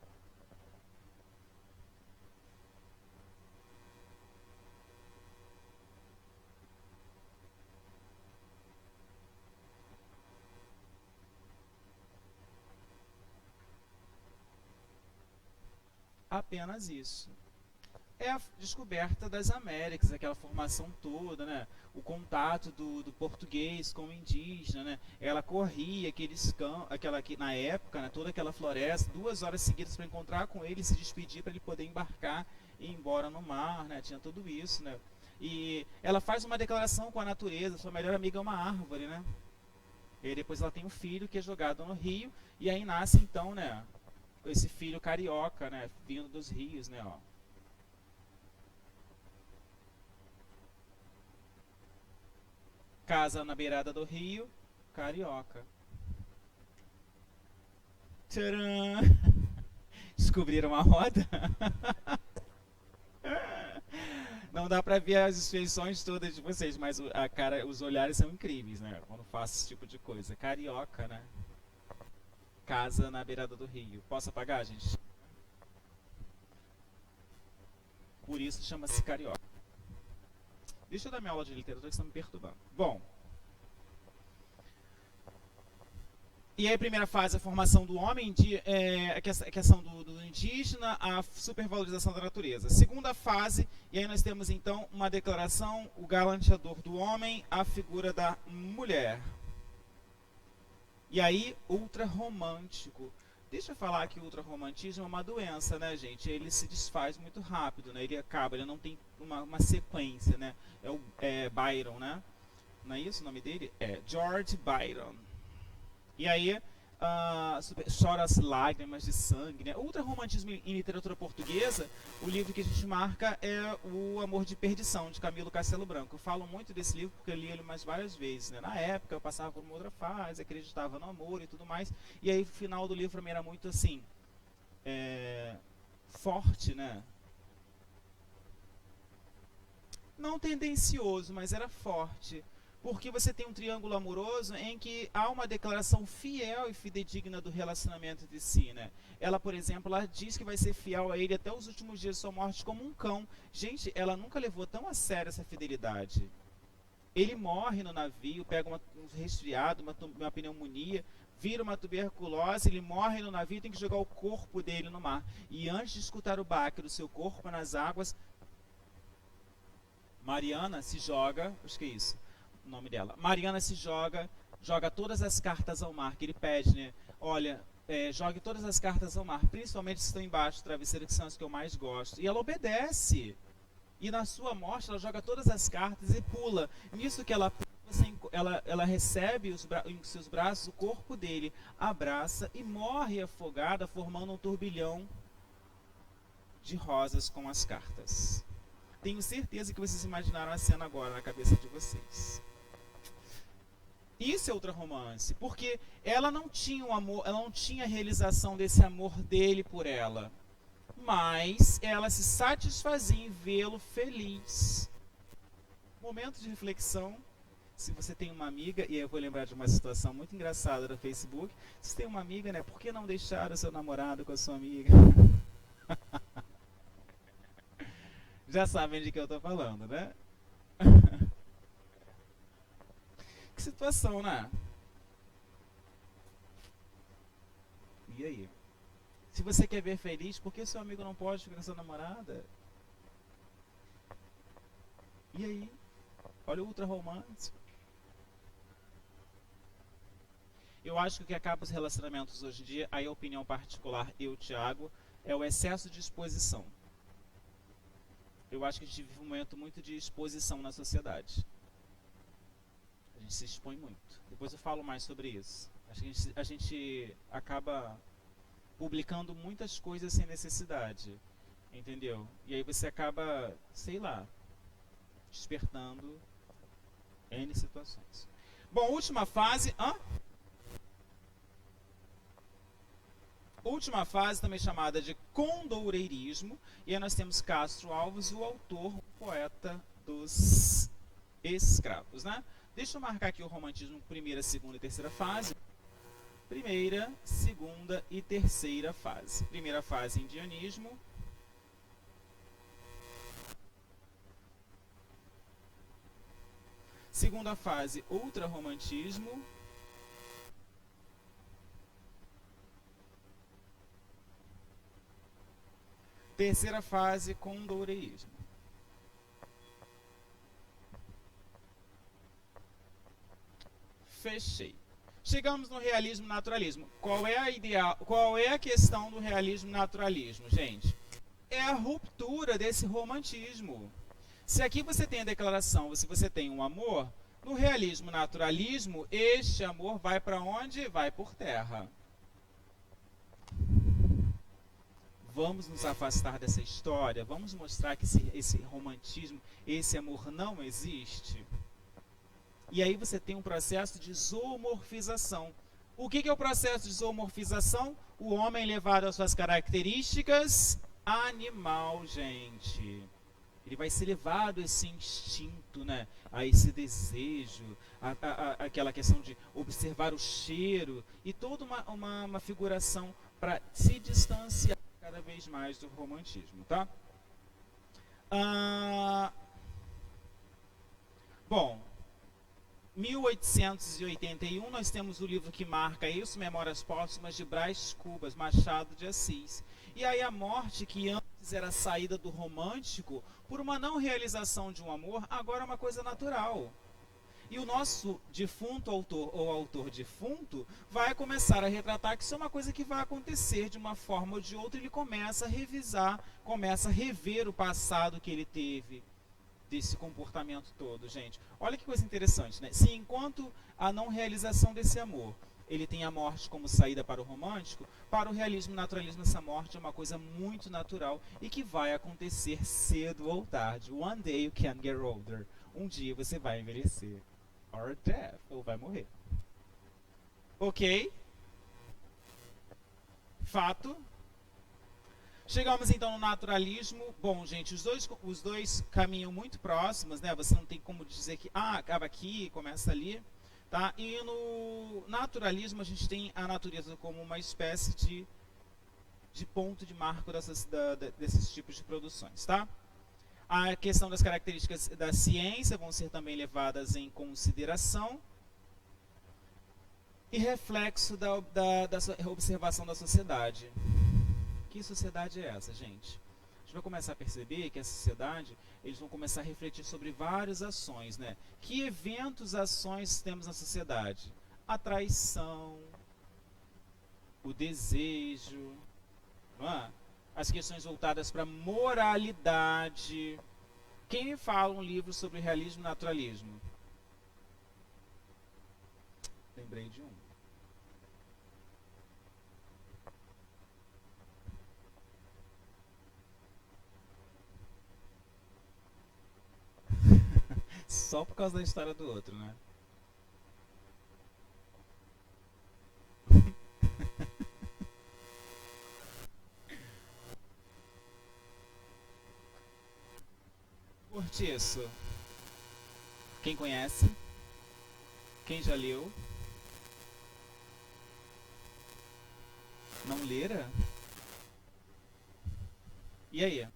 Apenas isso. É a descoberta das Américas, aquela formação toda, né? O contato do português com o indígena, né? Ela corria aqueles aquela que na época, né? Toda aquela floresta, 2 horas seguidas para encontrar com ele, se despedir para ele poder embarcar e ir embora no mar, né? Tinha tudo isso, né? E ela faz uma declaração com a natureza, sua melhor amiga é uma árvore, né? E aí depois ela tem um filho que é jogado no rio e aí nasce então, né? Esse filho carioca, né? Vindo dos rios, né? Ó. Casa na beirada do rio, carioca. Tcharam! Descobriram a roda? Não dá pra ver as expressões todas de vocês, mas a cara, os olhares são incríveis, né? Quando faço esse tipo de coisa. Carioca, né? Casa na beirada do rio. Posso apagar, gente? Por isso chama-se carioca. Deixa eu dar minha aula de literatura que estão me perturbando. Bom, e aí a primeira fase, a formação do homem, a questão do indígena, a supervalorização da natureza. Segunda fase, e aí nós temos então uma declaração, o galanteador do homem, a figura da mulher. E aí, ultra romântico. Deixa eu falar que o ultrarromantismo é uma doença, né, gente? Ele se desfaz muito rápido, né? Ele acaba, ele não tem uma sequência, né? É Byron, né? Não é isso o nome dele? É George Byron. E aí, chora as lágrimas de sangue, né? Ultrarromantismo em literatura portuguesa, o livro que a gente marca é O Amor de Perdição, de Camilo Castelo Branco. Eu falo muito desse livro porque eu li ele mais várias vezes, né? Na época eu passava por uma outra fase, acreditava no amor e tudo mais. E aí o final do livro também era muito assim, forte, né? Não tendencioso, mas era forte. Porque você tem um triângulo amoroso em que há uma declaração fiel e fidedigna do relacionamento de si, né? Ela, por exemplo, ela diz que vai ser fiel a ele até os últimos dias de sua morte como um cão. Gente, ela nunca levou tão a sério essa fidelidade. Ele morre no navio, pega um resfriado, uma pneumonia, vira uma tuberculose, ele morre no navio e tem que jogar o corpo dele no mar. E antes de escutar o baque do seu corpo nas águas, Mariana se joga, acho que é isso, o nome dela. Mariana se joga todas as cartas ao mar, que ele pede, né? Olha, jogue todas as cartas ao mar, principalmente se estão embaixo do travesseiro, que são as que eu mais gosto. E ela obedece. E na sua morte, ela joga todas as cartas e pula. Nisso que ela ela recebe em seus braços o corpo dele, abraça e morre afogada, formando um turbilhão de rosas com as cartas. Tenho certeza que vocês imaginaram a cena agora na cabeça de vocês. Isso é outra romance, porque ela não tinha um amor, ela não tinha a realização desse amor dele por ela, mas ela se satisfazia em vê-lo feliz. Momento de reflexão. Se você tem uma amiga, e eu vou lembrar de uma situação muito engraçada do Facebook, se você tem uma amiga, né, por que não deixar o seu namorado com a sua amiga? Já sabem de que eu estou falando, né? Que situação, né? E aí? Se você quer ver feliz, por que seu amigo não pode ficar com a sua namorada? E aí? Olha o ultra romântico. Eu acho que o que acaba os relacionamentos hoje em dia, aí a opinião particular, eu, Thiago, é o excesso de exposição. Eu acho que a gente vive um momento muito de exposição na sociedade. A gente se expõe muito. Depois eu falo mais sobre isso. Acho que a gente acaba publicando muitas coisas sem necessidade. Entendeu? E aí você acaba, sei lá, despertando N situações. Bom, última fase. Última fase, também chamada de condoreirismo, e aí nós temos Castro Alves, o autor, o poeta dos escravos, né? Deixa eu marcar aqui o romantismo, primeira, segunda e terceira fase. primeira, segunda e terceira fase. Primeira fase, indianismo. Segunda fase, ultrarromantismo. Terceira fase, condoreísmo. Fechei. Chegamos no realismo naturalismo. Qual é a questão do realismo naturalismo, gente? É a ruptura desse romantismo. Se aqui você tem a declaração, se você tem um amor, no realismo naturalismo, este amor vai para onde? Vai por terra. Vamos nos afastar dessa história, vamos mostrar que esse romantismo, esse amor não existe. E aí você tem um processo de zoomorfização. O que é o processo de zoomorfização? O homem levado às suas características animal, gente. Ele vai ser levado a esse instinto, né? A esse desejo, aquela questão de observar o cheiro e toda uma figuração para se distanciar cada vez mais do romantismo, tá? Bom, 1881 nós temos o livro que marca isso, Memórias Póstumas de Brás Cubas, Machado de Assis. E aí a morte, que antes era a saída do romântico, por uma não realização de um amor, agora é uma coisa natural. E o nosso defunto autor, ou autor defunto, vai começar a retratar que isso é uma coisa que vai acontecer de uma forma ou de outra. Ele começa a revisar, começa a rever o passado que ele teve, desse comportamento todo, gente. Olha que coisa interessante, né? Se enquanto a não realização desse amor, ele tem a morte como saída para o romântico, para o realismo e naturalismo essa morte é uma coisa muito natural e que vai acontecer cedo ou tarde. One day you can get older. Um dia você vai envelhecer. Or death, ou vai morrer. Ok? Fato. Chegamos então no naturalismo. Bom, gente, os dois caminham muito próximos, né? Você não tem como dizer que acaba aqui, começa ali, tá? E no naturalismo a gente tem a natureza como uma espécie de ponto de marco desses tipos de produções, tá? A questão das características da ciência vão ser também levadas em consideração. E reflexo da observação da sociedade. Que sociedade é essa, gente? A gente vai começar a perceber que a sociedade, eles vão começar a refletir sobre várias ações, né? Que eventos, ações temos na sociedade? A traição, o desejo, não é? As questões voltadas para moralidade. Quem me fala um livro sobre realismo e naturalismo? Lembrei de um. Só por causa da história do outro, né? Cortiço. Quem conhece? Quem já leu? Não lera? E aí?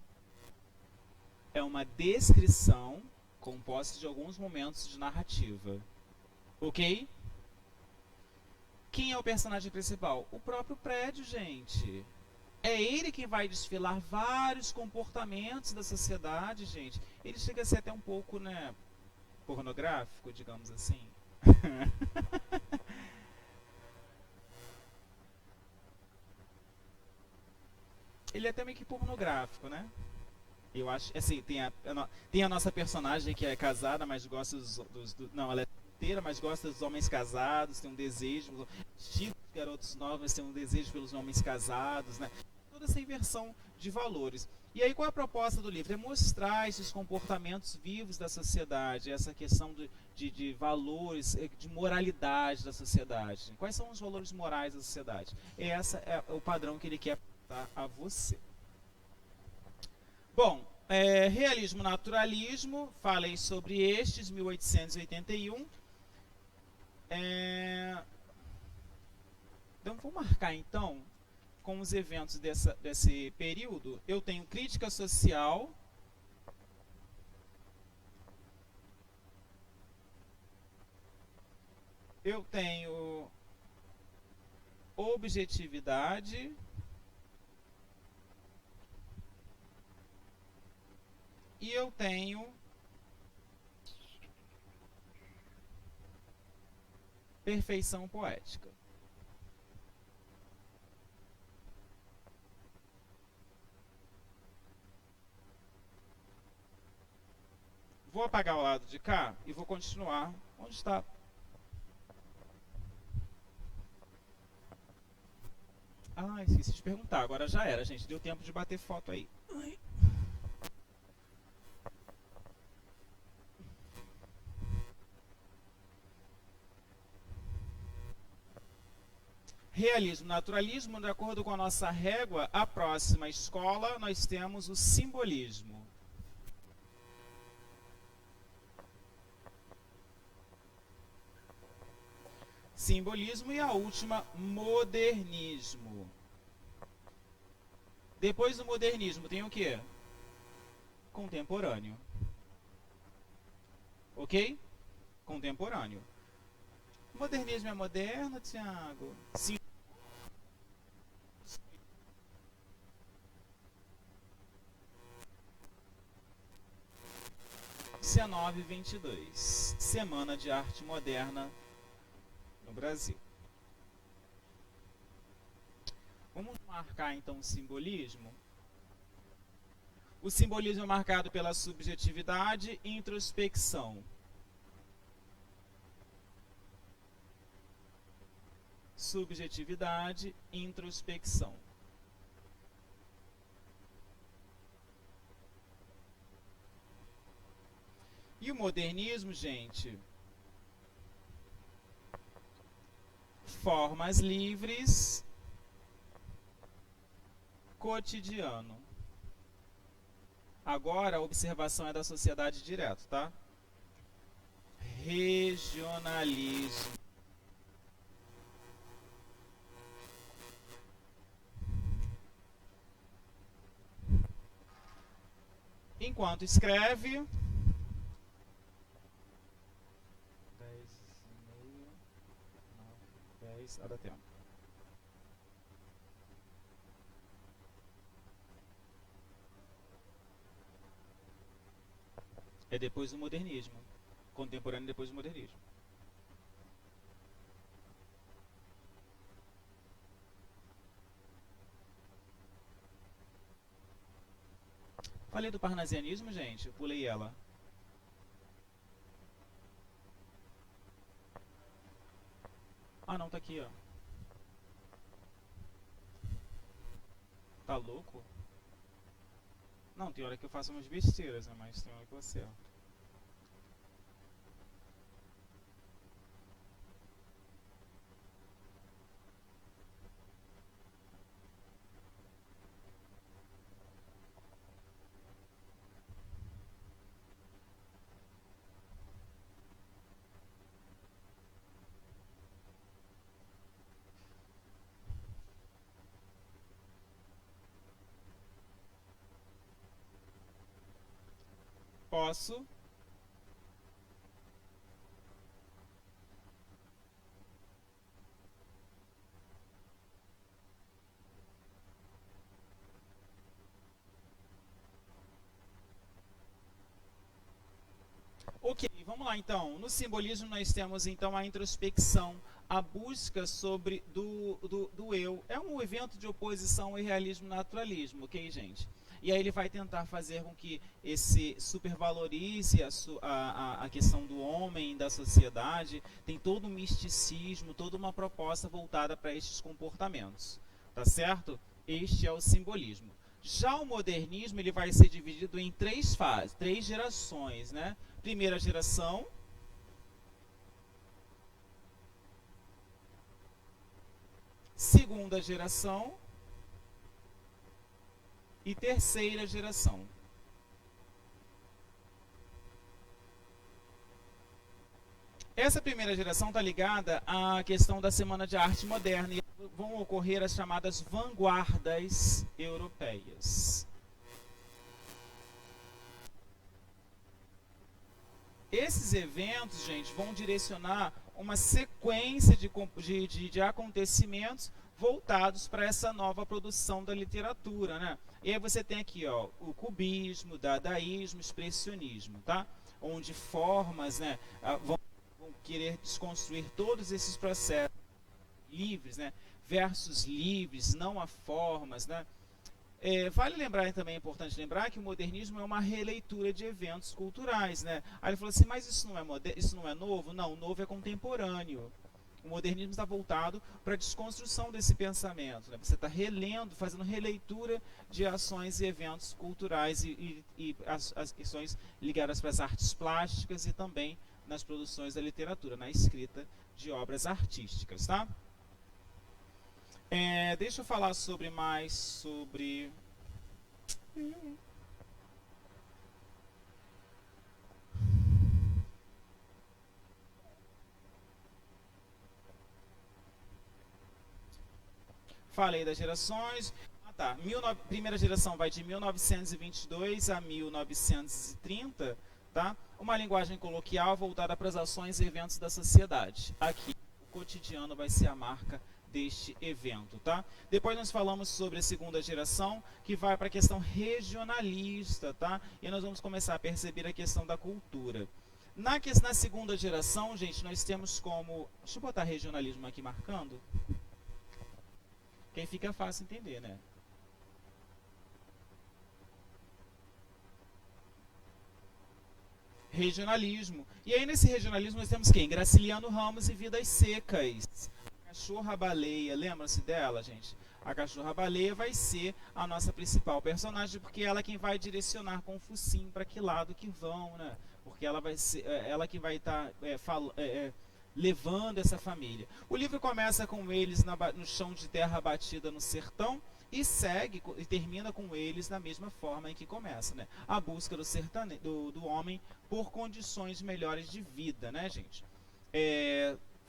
É uma descrição composta de alguns momentos de narrativa. Ok? Quem é o personagem principal? O próprio prédio, gente. É ele quem vai desfilar vários comportamentos da sociedade, gente. Ele chega a ser até um pouco, né, pornográfico, digamos assim. Ele é até meio que pornográfico, né? Eu acho, assim, tem a nossa personagem que é casada, mas gosta não, ela é solteira, mas gosta dos homens casados, tem um desejo, os garotos novos têm um desejo pelos homens casados, né? Toda essa inversão de valores. E aí qual é a proposta do livro? É mostrar esses comportamentos vivos da sociedade, essa questão de valores, de moralidade da sociedade. Quais são os valores morais da sociedade? Esse é o padrão que ele quer apresentar a você. Bom, realismo naturalismo, falei sobre estes, 1881. Então, vou marcar então com os eventos desse período. Eu tenho crítica social, eu tenho objetividade, e eu tenho perfeição poética. Vou apagar o lado de cá e vou continuar onde está. Ah, esqueci de perguntar. Agora já era, gente. Deu tempo de bater foto aí. Ai. Realismo, naturalismo, de acordo com a nossa régua, a próxima escola nós temos o simbolismo. Simbolismo e a última, modernismo. Depois do modernismo tem o quê? Contemporâneo. Ok? Contemporâneo. Modernismo é moderno, Tiago? Sim. 19 e 22. Semana de Arte Moderna no Brasil. Vamos marcar então o simbolismo. O simbolismo é marcado pela subjetividade e introspecção. Subjetividade e introspecção. E o modernismo, gente, formas livres, cotidiano. Agora a observação é da sociedade direto, tá? Regionalismo. Enquanto escreve, 10h30, 9, 10, dá tempo. É depois do modernismo. Contemporâneo depois do modernismo. Falei do parnasianismo, gente? Eu pulei ela. Ah, não, tá aqui, ó. Tá louco? Não, tem hora que eu faço umas besteiras, né? Mas tem hora que eu acerto. Posso. Ok, vamos lá então. No simbolismo nós temos então a introspecção, a busca sobre do eu. É um evento de oposição ao realismo naturalismo, ok, gente? E aí ele vai tentar fazer com que esse supervalorize a questão do homem, da sociedade, tem todo um misticismo, toda uma proposta voltada para estes comportamentos, tá certo? Este é o simbolismo. Já o modernismo ele vai ser dividido em três fases, três gerações, né? Primeira geração, segunda geração e terceira geração. Essa primeira geração está ligada à questão da Semana de Arte Moderna e vão ocorrer as chamadas vanguardas europeias. Esses eventos, gente, vão direcionar uma sequência de acontecimentos voltados para essa nova produção da literatura, né? E aí você tem aqui, ó, o cubismo, dadaísmo, expressionismo, tá? Onde formas, né, vão querer desconstruir todos esses processos livres, né? Versos livres, não há formas, né? Vale lembrar também, é importante lembrar que o modernismo é uma releitura de eventos culturais, né? Aí ele falou assim, mas isso não é novo? Não, o novo é contemporâneo. O modernismo está voltado para a desconstrução desse pensamento, né? Você está relendo, fazendo releitura de ações e eventos culturais e as questões ligadas para as artes plásticas e também nas produções da literatura, na escrita de obras artísticas, tá? Deixa eu falar mais sobre... Falei das gerações. Tá. Primeira geração vai de 1922 a 1930, tá? Uma linguagem coloquial voltada para as ações e eventos da sociedade. Aqui, o cotidiano vai ser a marca deste evento, tá? Depois nós falamos sobre a segunda geração, que vai para a questão regionalista, tá? E nós vamos começar a perceber a questão da cultura. Na segunda geração, gente, nós temos como... Deixa eu botar regionalismo aqui marcando. Que aí fica fácil entender, né? Regionalismo. E aí nesse regionalismo nós temos quem? Graciliano Ramos e Vidas Secas. A cachorra-baleia, lembra-se dela, gente? A cachorra-baleia vai ser a nossa principal personagem, porque ela é quem vai direcionar com o focinho para que lado que vão, né? Porque ela vai ser, ela que vai estar levando essa família. O livro começa com eles no chão de terra batida no sertão, e segue e termina com eles da mesma forma em que começa, né? A busca do homem por condições melhores de vida, né, gente?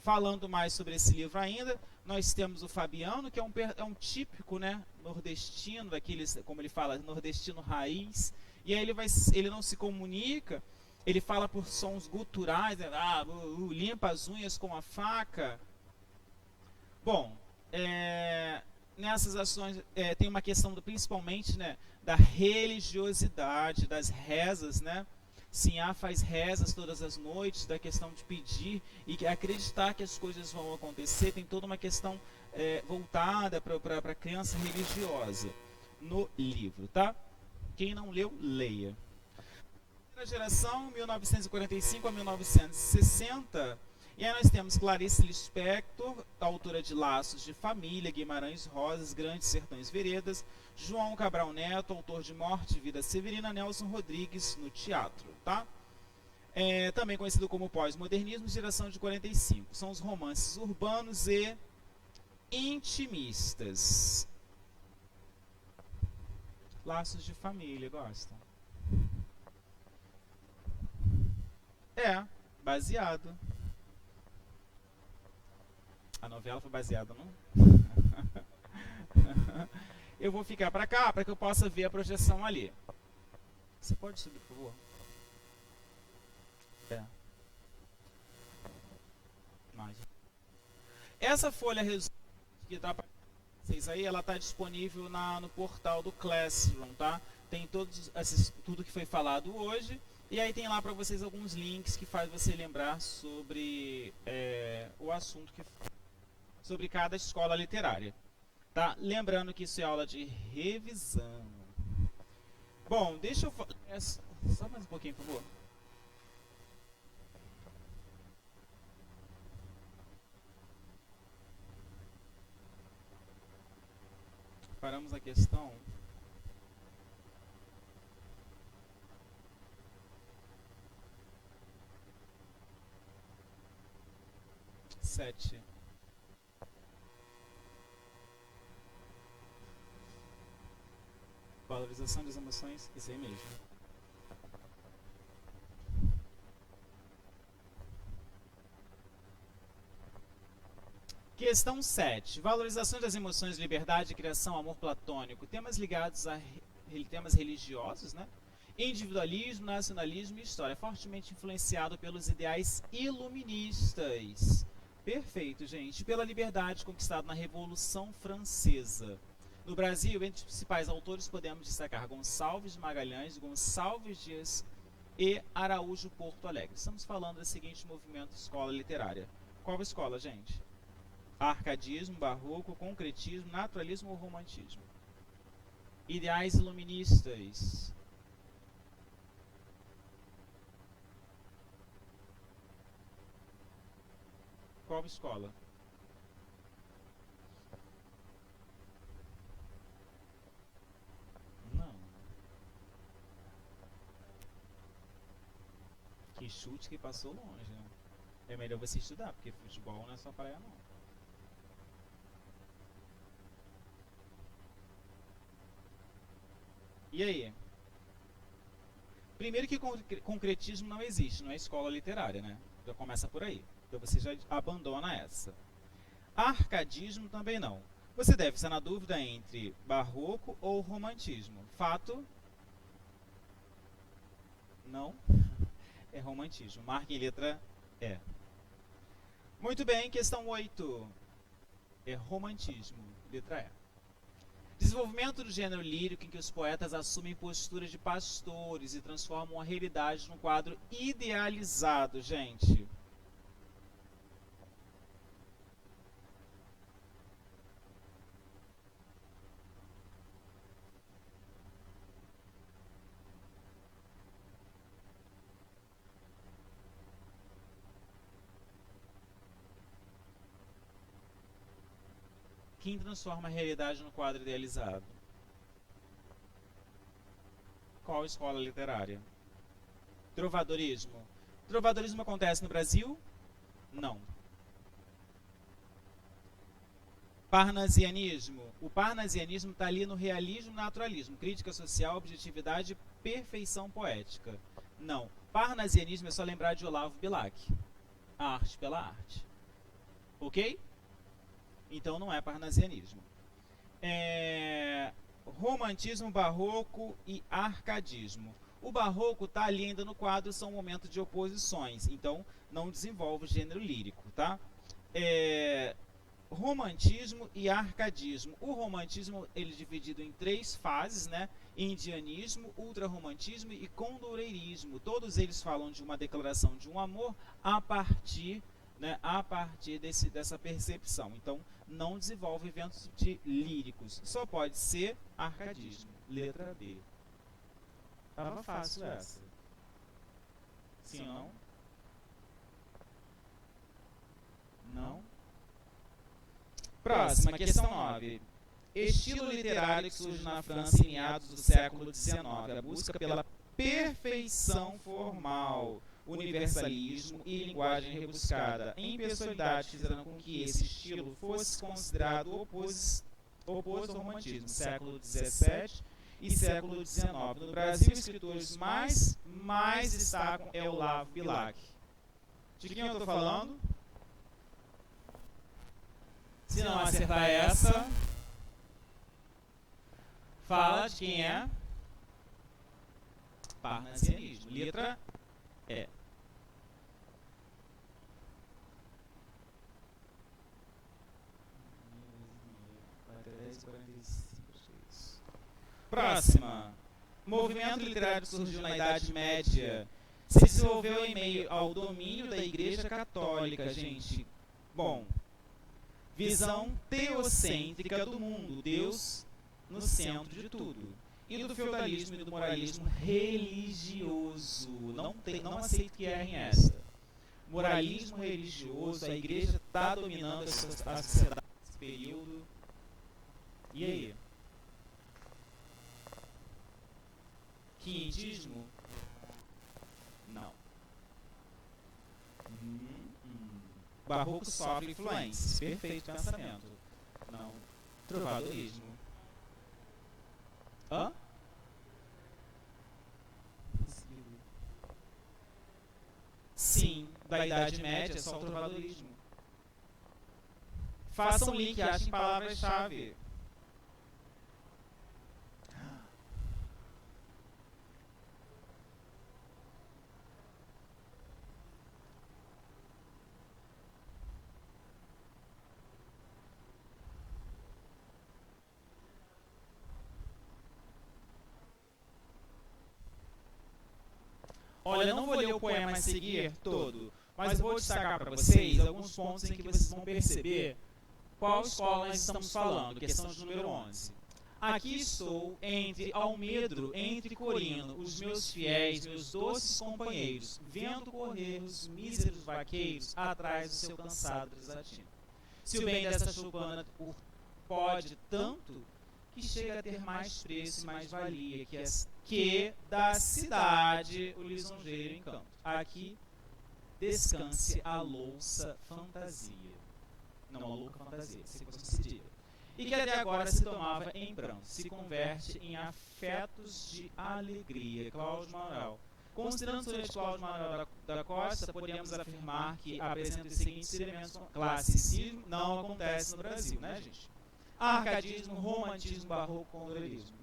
Falando mais sobre esse livro ainda, nós temos o Fabiano, que é um típico, né, nordestino, daqueles, como ele fala, nordestino raiz, e aí ele não se comunica, ele fala por sons guturais, né? Limpa as unhas com a faca. Bom, nessas ações tem uma questão principalmente, né, da religiosidade, das rezas, né? Sinhá faz rezas todas as noites, da questão de pedir e acreditar que as coisas vão acontecer. Tem toda uma questão voltada para a crença religiosa no livro, tá? Quem não leu, leia. Primeira geração, 1945 a 1960. E aí nós temos Clarice Lispector, autora de Laços de Família, Guimarães Rosas, Grandes Sertões Veredas, João Cabral Neto, autor de Morte e Vida Severina, Nelson Rodrigues no teatro, tá? Também conhecido como pós-modernismo, geração de 45. São os romances urbanos e intimistas. Laços de Família, gostam? Baseado. A novela foi baseada no... Eu vou ficar para cá para que eu possa ver a projeção ali. Você pode subir, por favor? Essa folha que está para vocês aí, ela está disponível no portal do Classroom, tá? Tem tudo que foi falado hoje. E aí tem lá para vocês alguns links que faz você lembrar sobre o assunto sobre cada escola literária. Tá? Lembrando que isso é aula de revisão. Bom, deixa eu... Só mais um pouquinho, por favor. Paramos a questão... 7. Valorização das emoções, isso aí mesmo. Questão 7. Valorização das emoções, liberdade, criação, amor platônico. Temas ligados a temas religiosos, né? Individualismo, nacionalismo e história. Fortemente influenciado pelos ideais iluministas. Perfeito, gente. Pela liberdade conquistada na Revolução Francesa. No Brasil, entre os principais autores podemos destacar Gonçalves de Magalhães, Gonçalves Dias e Araújo Porto Alegre. Estamos falando do seguinte movimento escola literária. Qual escola, gente? Arcadismo, barroco, concretismo, naturalismo ou romantismo? Ideais iluministas. Qual escola? Não. Que chute que passou longe, né? É melhor você estudar, porque futebol não é só praia, não. E aí? Primeiro que concretismo não existe, não é escola literária, né? Já começa por aí. Então você já abandona essa. Arcadismo também não. Você deve estar na dúvida entre barroco ou romantismo. Fato? Não. É romantismo. Marque em letra E. Muito bem, questão 8. É romantismo. Letra E. Desenvolvimento do gênero lírico em que os poetas assumem posturas de pastores e transformam a realidade num quadro idealizado, gente. Quem transforma a realidade no quadro idealizado? Qual escola literária? Trovadorismo. Trovadorismo acontece no Brasil? Não. Parnasianismo. O parnasianismo está ali no realismo e naturalismo. Crítica social, objetividade e perfeição poética. Não. Parnasianismo é só lembrar de Olavo Bilac. A arte pela arte. Ok? Então não é parnasianismo. Romantismo, barroco e arcadismo. O barroco está ali ainda no quadro, são momentos de oposições, então não desenvolve o gênero lírico, tá? Romantismo e arcadismo. O romantismo ele é dividido em 3 fases, né? Indianismo, ultrarromantismo e condoreirismo. Todos eles falam de uma declaração de um amor a partir, né, dessa percepção. Então, não desenvolve eventos líricos. Só pode ser arcadismo. Letra B. Tava fácil essa. Sim ou não? Não? Próxima, questão 9. Estilo literário que surge na França em meados do século XIX. A busca pela perfeição formal, universalismo e linguagem rebuscada. Em pessoalidade fizeram com que esse estilo fosse considerado oposto ao romantismo, século XVII e século XIX. No Brasil, os escritores mais destacam é Olavo Bilac. De quem eu estou falando? Se não acertar essa, fala de quem é. Parnasianismo. Letra E. Próxima. Movimento literário que surgiu na Idade Média se desenvolveu em meio ao domínio da Igreja Católica, gente. Bom, visão teocêntrica do mundo, Deus no centro de tudo. E do feudalismo e do moralismo religioso. Não aceito que errem essa. Moralismo religioso, a igreja está dominando a sociedade nesse período. E aí? Quinhentismo? Não. Barroco sofre influências. Perfeito pensamento. Não. Trovadorismo. Hã? Sim, da Idade Média é só o trovadorismo. Faça um link, achem palavras-chave. Olha, eu não vou ler o poema a seguir todo, mas eu vou destacar para vocês alguns pontos em que vocês vão perceber qual escola nós estamos falando, questão de número 11. Aqui estou entre almedro, entre corino, os meus fiéis, meus doces companheiros, vendo correr os míseros vaqueiros atrás do seu cansado desatino. Se o bem dessa choupana pode tanto, que chega a ter mais preço e mais valia que da cidade o lisonjeiro encanto. Aqui descanse a louça fantasia. Não, a louca fantasia, se fosse se diga. E que até agora se tomava em pranto, se converte em afetos de alegria. Cláudio Manuel. Considerando o soneto de Cláudio Manuel da Costa, podemos afirmar que apresenta os seguintes elementos: classicismo não acontece no Brasil, né, gente? Arcadismo, romantismo, barroco, condorelismo.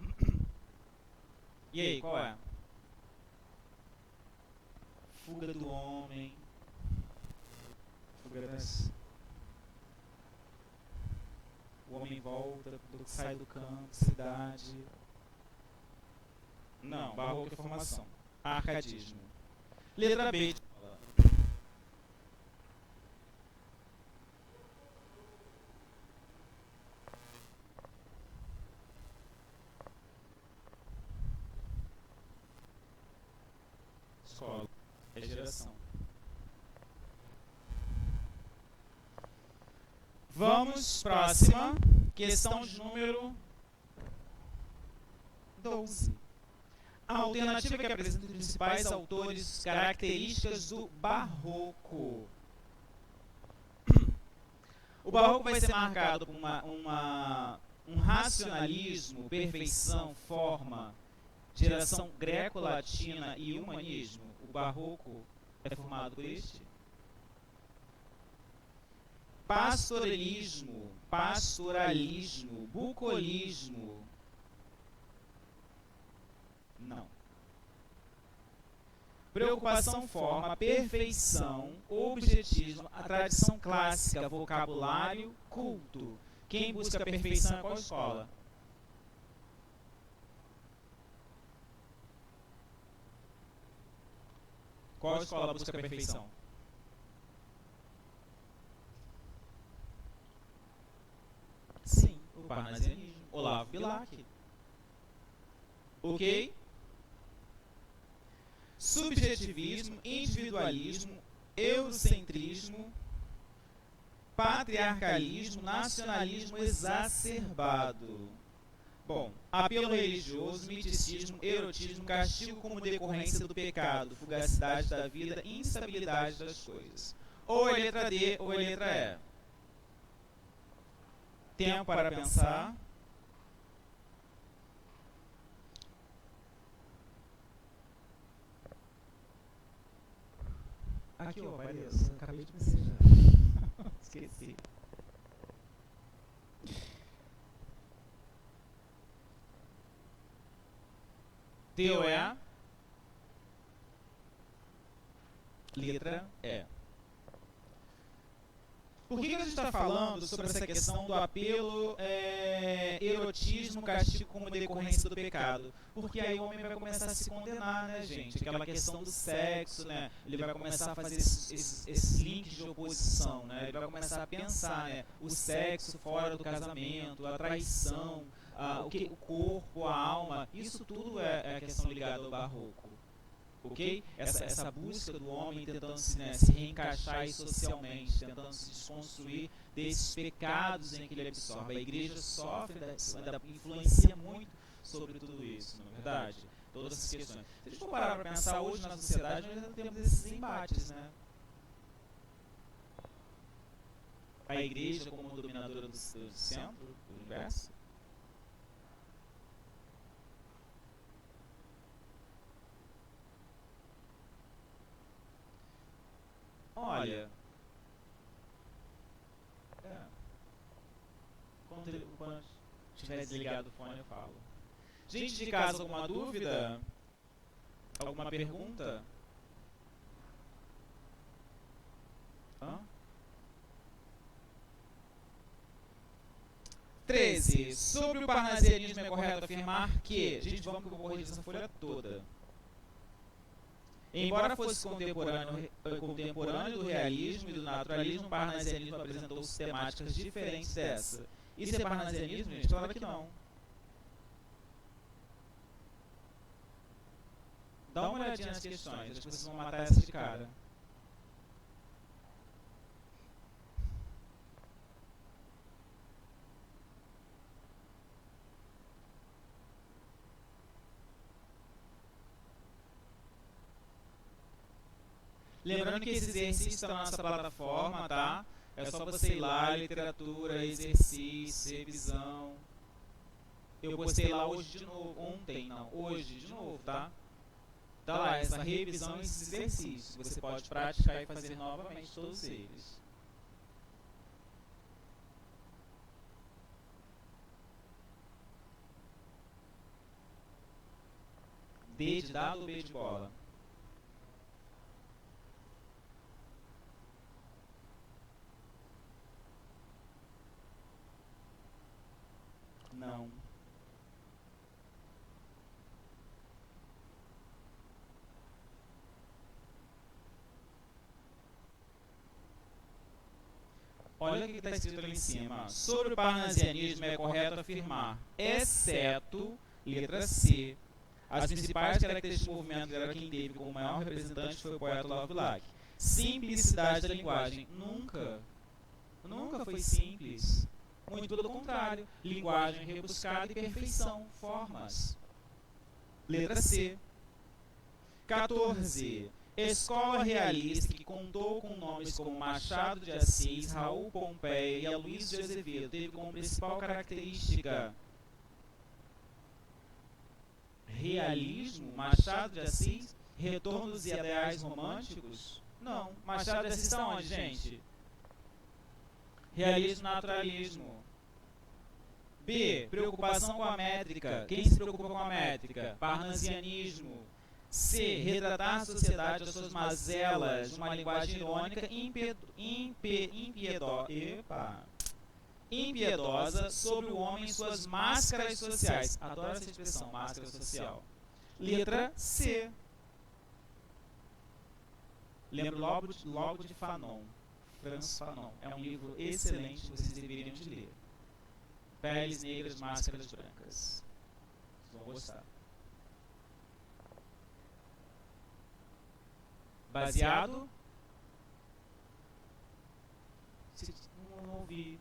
E aí, qual é? Fuga do homem. Fuga das... O homem volta, sai do campo, cidade. Não, barroco é formação. Arcadismo. Letra B. Escola. É geração. Vamos, próxima. Questão de número 12. A alternativa que apresenta os principais autores características do barroco. O barroco vai ser marcado por um racionalismo, perfeição, forma, geração greco-latina e humanismo. O barroco é formado por este. Pastoralismo, bucolismo. Não. Preocupação, forma, perfeição, objetivismo, a tradição clássica, vocabulário, culto. Quem busca a perfeição é qual escola? Qual escola busca a perfeição? Sim, o parnasianismo. Olavo Bilac. Ok? Subjetivismo, individualismo, eurocentrismo, patriarcalismo, nacionalismo exacerbado. Bom, apelo religioso, miticismo, erotismo, castigo como decorrência do pecado, fugacidade da vida, instabilidade das coisas. Ou é letra D ou é letra E. Tempo para pensar. Aqui, ó, Vanessa, acabei de mensajar. Esqueci. D ou E? Letra E. Por que a gente está falando sobre essa questão do apelo, erotismo, castigo como decorrência do pecado? Porque aí o homem vai começar a se condenar, né, gente? Aquela questão do sexo, né? Ele vai começar a fazer esses links de oposição, né? Ele vai começar a pensar, né? O sexo fora do casamento, a traição, o corpo, a alma. Isso tudo é a questão ligada ao barroco. Ok? Essa busca do homem tentando se reencaixar aí socialmente, tentando se desconstruir desses pecados em que ele absorve. A igreja sofre, influencia muito sobre tudo isso, não é verdade? Todas essas questões. Se a gente for parar para pensar hoje na sociedade, nós ainda temos esses embates, né? A igreja como dominadora do centro, do universo. Olha, Quando estiver desligado o fone eu falo. Gente de casa, alguma dúvida? Alguma pergunta? Hã? 13. Sobre o parnasianismo é correto afirmar que... Gente, vamos que eu vou corrigir essa folha toda. Embora fosse contemporâneo do realismo e do naturalismo, o parnasianismo apresentou sistemáticas diferentes dessa. Isso é parnasianismo, gente? Claro que não. Dá uma olhadinha nas questões, acho que vocês vão matar essa de cara. Lembrando que esse exercício está na nossa plataforma, tá? É só você ir lá, literatura, exercício, revisão. Eu postei lá hoje de novo, ontem não, hoje de novo, tá? Tá lá, essa revisão e esses exercícios. Você pode praticar e fazer novamente todos eles. D de dado ou B de bola? Não. Olha o que está escrito ali em cima. Sobre o parnasianismo é correto afirmar, exceto, letra C, as principais características do movimento era quem teve como maior representante foi o poeta Olavo Bilac. Simplicidade da linguagem. Nunca foi simples. Muito pelo contrário. Linguagem rebuscada e perfeição. Formas. Letra C. 14. Escola realista que contou com nomes como Machado de Assis, Raul Pompeia e Aloysio de Azevedo teve como principal característica realismo, Machado de Assis, retorno dos ideais românticos? Não. Machado de Assis está onde, gente? Realismo, naturalismo. B. Preocupação com a métrica. Quem se preocupa com a métrica? Parnasianismo. C. Retratar a sociedade das suas mazelas, uma linguagem irônica impiedosa sobre o homem e suas máscaras sociais. Adoro essa expressão, máscara social. Letra C. Lembro logo de Fanon, Franz Fanon. É um livro excelente que vocês deveriam de ler. Peles negras, máscaras brancas. Vocês vão gostar. Baseado? Não ouvi.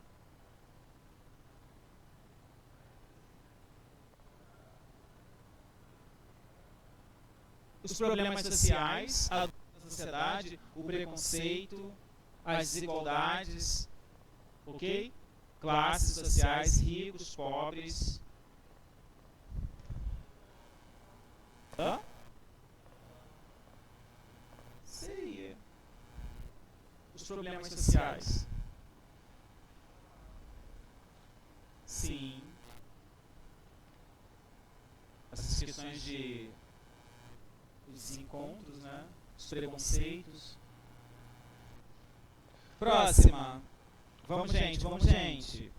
Os problemas sociais, a sociedade, o preconceito, as desigualdades, ok? Classes sociais, ricos, pobres. Hã? Seria. Os problemas sociais. Sim. Essas questões de os encontros, né? Os preconceitos. Próxima. Vamos, gente.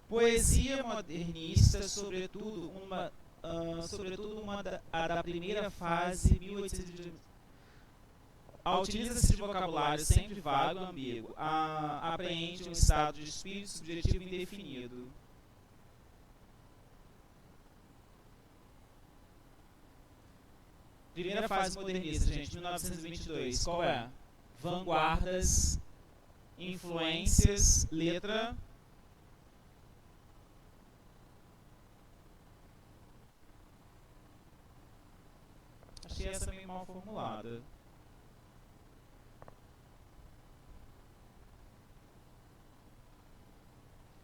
Poesia modernista, sobretudo a da primeira fase, 1800. Utiliza-se de vocabulário sempre vago e ambíguo. Apreende um estado de espírito subjetivo indefinido. Primeira fase modernista, gente, 1922. Qual é? Vanguardas, influências, letra. Achei essa meio mal formulada.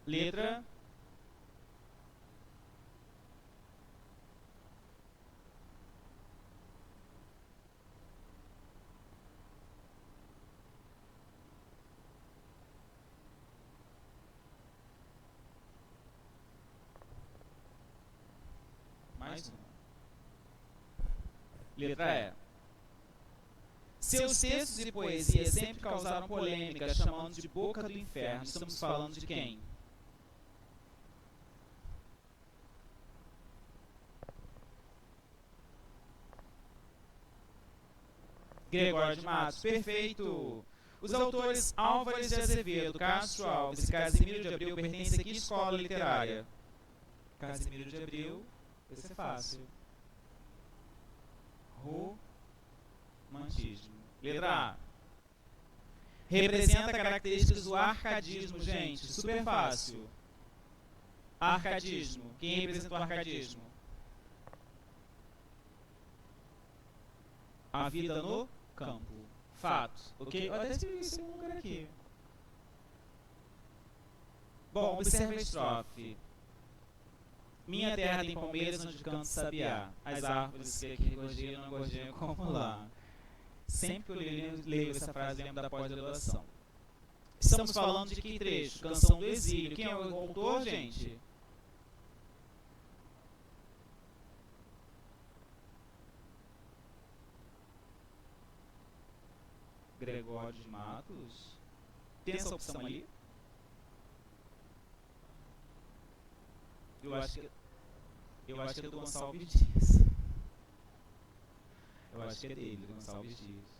Letra. Letra E. Seus textos e poesias sempre causaram polêmica, chamando de boca do inferno. Estamos falando de quem? Gregório de Matos. Perfeito! Os autores Álvares de Azevedo, Castro Alves e Casimiro de Abreu pertencem a que escola literária? Casimiro de Abreu, esse é fácil. Romantismo. Letra A. Representa características do arcadismo, gente. Super fácil. Arcadismo. Quem representa o arcadismo? A vida no campo. Fato. Ok? Eu até escrevi esse lugar aqui. Bom, observe a estrofe. Minha terra tem palmeiras onde canta sabiá. As árvores que aqui gorjeiam não gorjeiam como lá. Sempre que eu leio essa frase, lembro da pós-graduação. Estamos falando de que trecho? Canção do Exílio. Quem é o autor, gente? Gregório de Matos. Tem essa opção ali? Eu acho que é do Gonçalves Dias. Eu acho que é dele, Gonçalves Dias.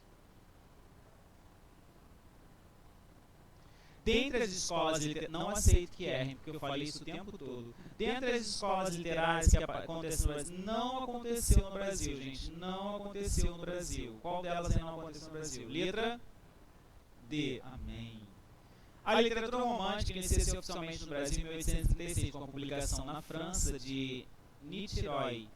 Dentre as escolas literárias, não aceito que errem, porque eu falei isso o tempo todo. Dentre as escolas literárias que acontecem no Brasil, não aconteceu no Brasil, gente. Não aconteceu no Brasil. Qual delas não aconteceu no Brasil? Letra D. Amém. A literatura romântica inicia-se oficialmente no Brasil em 1836, com a publicação na França de Niterói,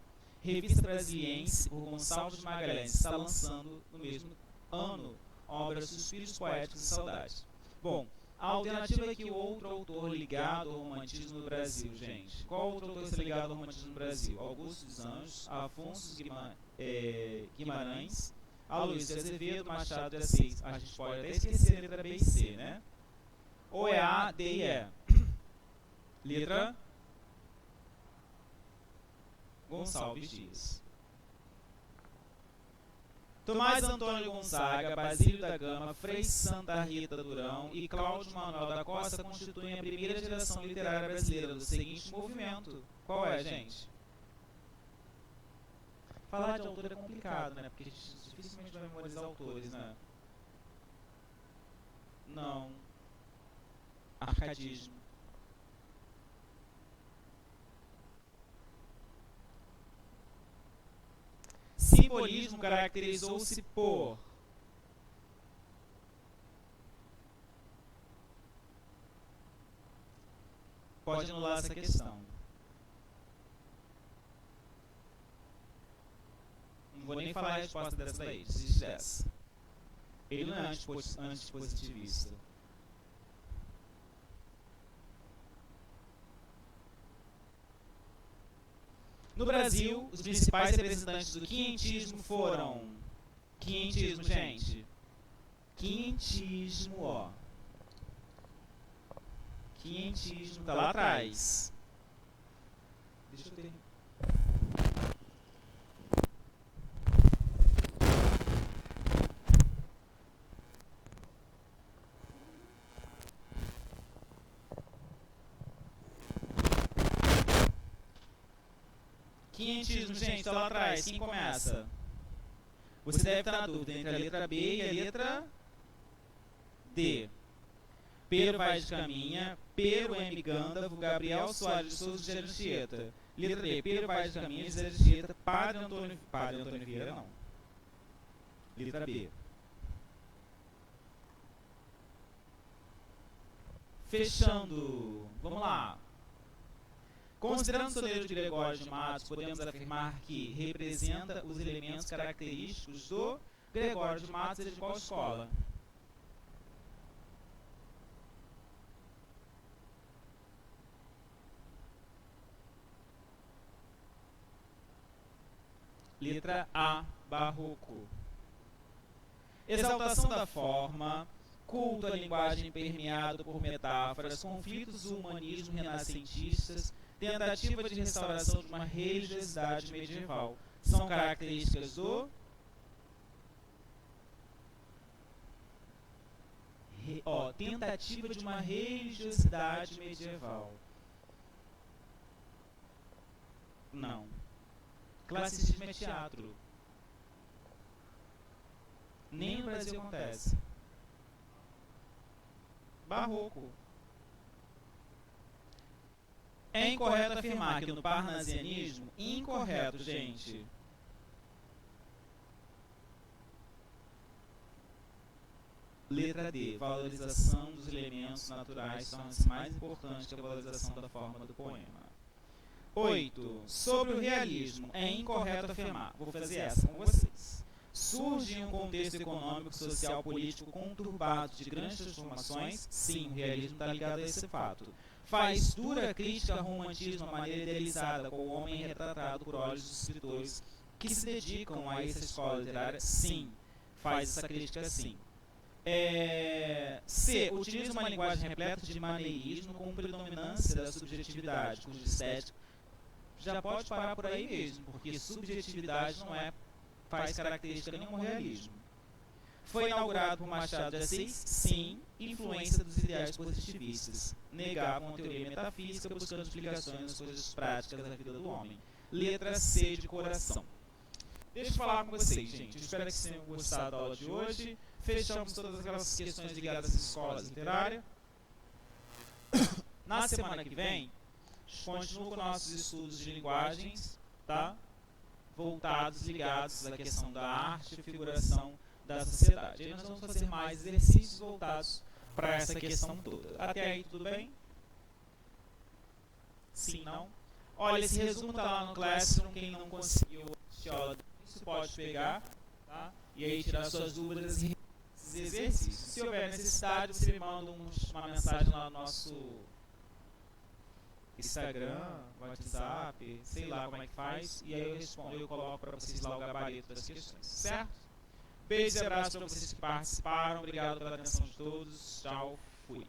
revista brasiliense por Gonçalves de Magalhães. Está lançando no mesmo ano a obra Suspiros Poéticos e Saudades. Bom, a alternativa é que o outro autor ligado ao romantismo no Brasil, gente. Qual outro autor está ligado ao romantismo no Brasil? Augusto dos Anjos, Afonso Guimarães, Aloysio de Azevedo, Machado de Assis. A gente pode até esquecer a letra B e C, né? Ou é A, D e E? Letra Gonçalves Dias. Tomás Antônio Gonzaga, Basílio da Gama, Frei Santa Rita Durão e Cláudio Manuel da Costa constituem a primeira geração literária brasileira do seguinte movimento. Qual é, gente? Falar de autor é complicado, né? Porque a gente dificilmente vai memorizar autores, né? Não. Arcadismo. Simbolismo caracterizou-se por pode anular essa questão. Não vou nem falar a resposta dessa daí, desiste dessa. Ele não é antipositivista. No Brasil, os principais representantes do quinhentismo foram... Quinhentismo, gente. Quinhentismo, ó. Quinhentismo, tá lá atrás. Deixa eu ter... Quinhentismo, gente, tá lá atrás. Quem começa? Você deve estar na dúvida entre a letra B e a letra D. Pero Vaz de Caminha, Pero M. Gândavo, Gabriel Soares de Souza e José de Anchieta. Letra D. Pero Vaz de Caminha, José de Anchieta, Padre Antônio Vieira, não. Letra B. Fechando. Vamos lá. Considerando o soneiro de Gregório de Matos, podemos afirmar que representa os elementos característicos do Gregório de Matos e de qual escola? Letra A, barroco. Exaltação da forma, culto à linguagem permeado por metáforas, conflitos do humanismo renascentistas, tentativa de restauração de uma religiosidade medieval. são características do tentativa de uma religiosidade medieval. Não. Classicismo é teatro. Nem no Brasil acontece. Barroco. É incorreto afirmar que no parnasianismo, incorreto, gente. Letra D. Valorização dos elementos naturais torna-se mais importante que a valorização da forma do poema. 8. Sobre o realismo, é incorreto afirmar. Vou fazer essa com vocês. Surge em um contexto econômico, social, político conturbado de grandes transformações? Sim, o realismo está ligado a esse fato. Faz dura crítica ao romantismo, a maneira idealizada, com o homem retratado por olhos dos escritores que se dedicam a essa escola literária? Sim, faz essa crítica sim. C. Utiliza uma linguagem repleta de maneirismo com predominância da subjetividade, cuja estética já pode parar por aí mesmo, porque subjetividade não faz característica nenhuma ao realismo. Foi inaugurado por Machado de Assis? Sim, influência dos ideais positivistas. Negavam a teoria metafísica, buscando explicações nas coisas práticas da vida do homem. Letra C de coração. Deixa eu falar com vocês, gente. Eu espero que vocês tenham gostado da aula de hoje. Fechamos todas aquelas questões ligadas às escolas literárias. Na semana que vem, continuo com nossos estudos de linguagens, tá? Voltados, ligados à questão da arte e figuração da sociedade. Aí nós vamos fazer mais exercícios voltados para essa questão toda. Até aí, tudo bem? Sim, não? Olha, esse resumo está lá no Classroom. Quem não conseguiu assistir a aula, você pode pegar, tá? E aí tirar suas dúvidas e esses exercícios. Se houver necessidade, você me manda uma mensagem lá no nosso Instagram, WhatsApp, sei lá como é que faz, e aí eu respondo, eu coloco para vocês lá o gabarito das questões, certo? Beijo e abraço para vocês que participaram, obrigado pela atenção de todos, tchau, fui.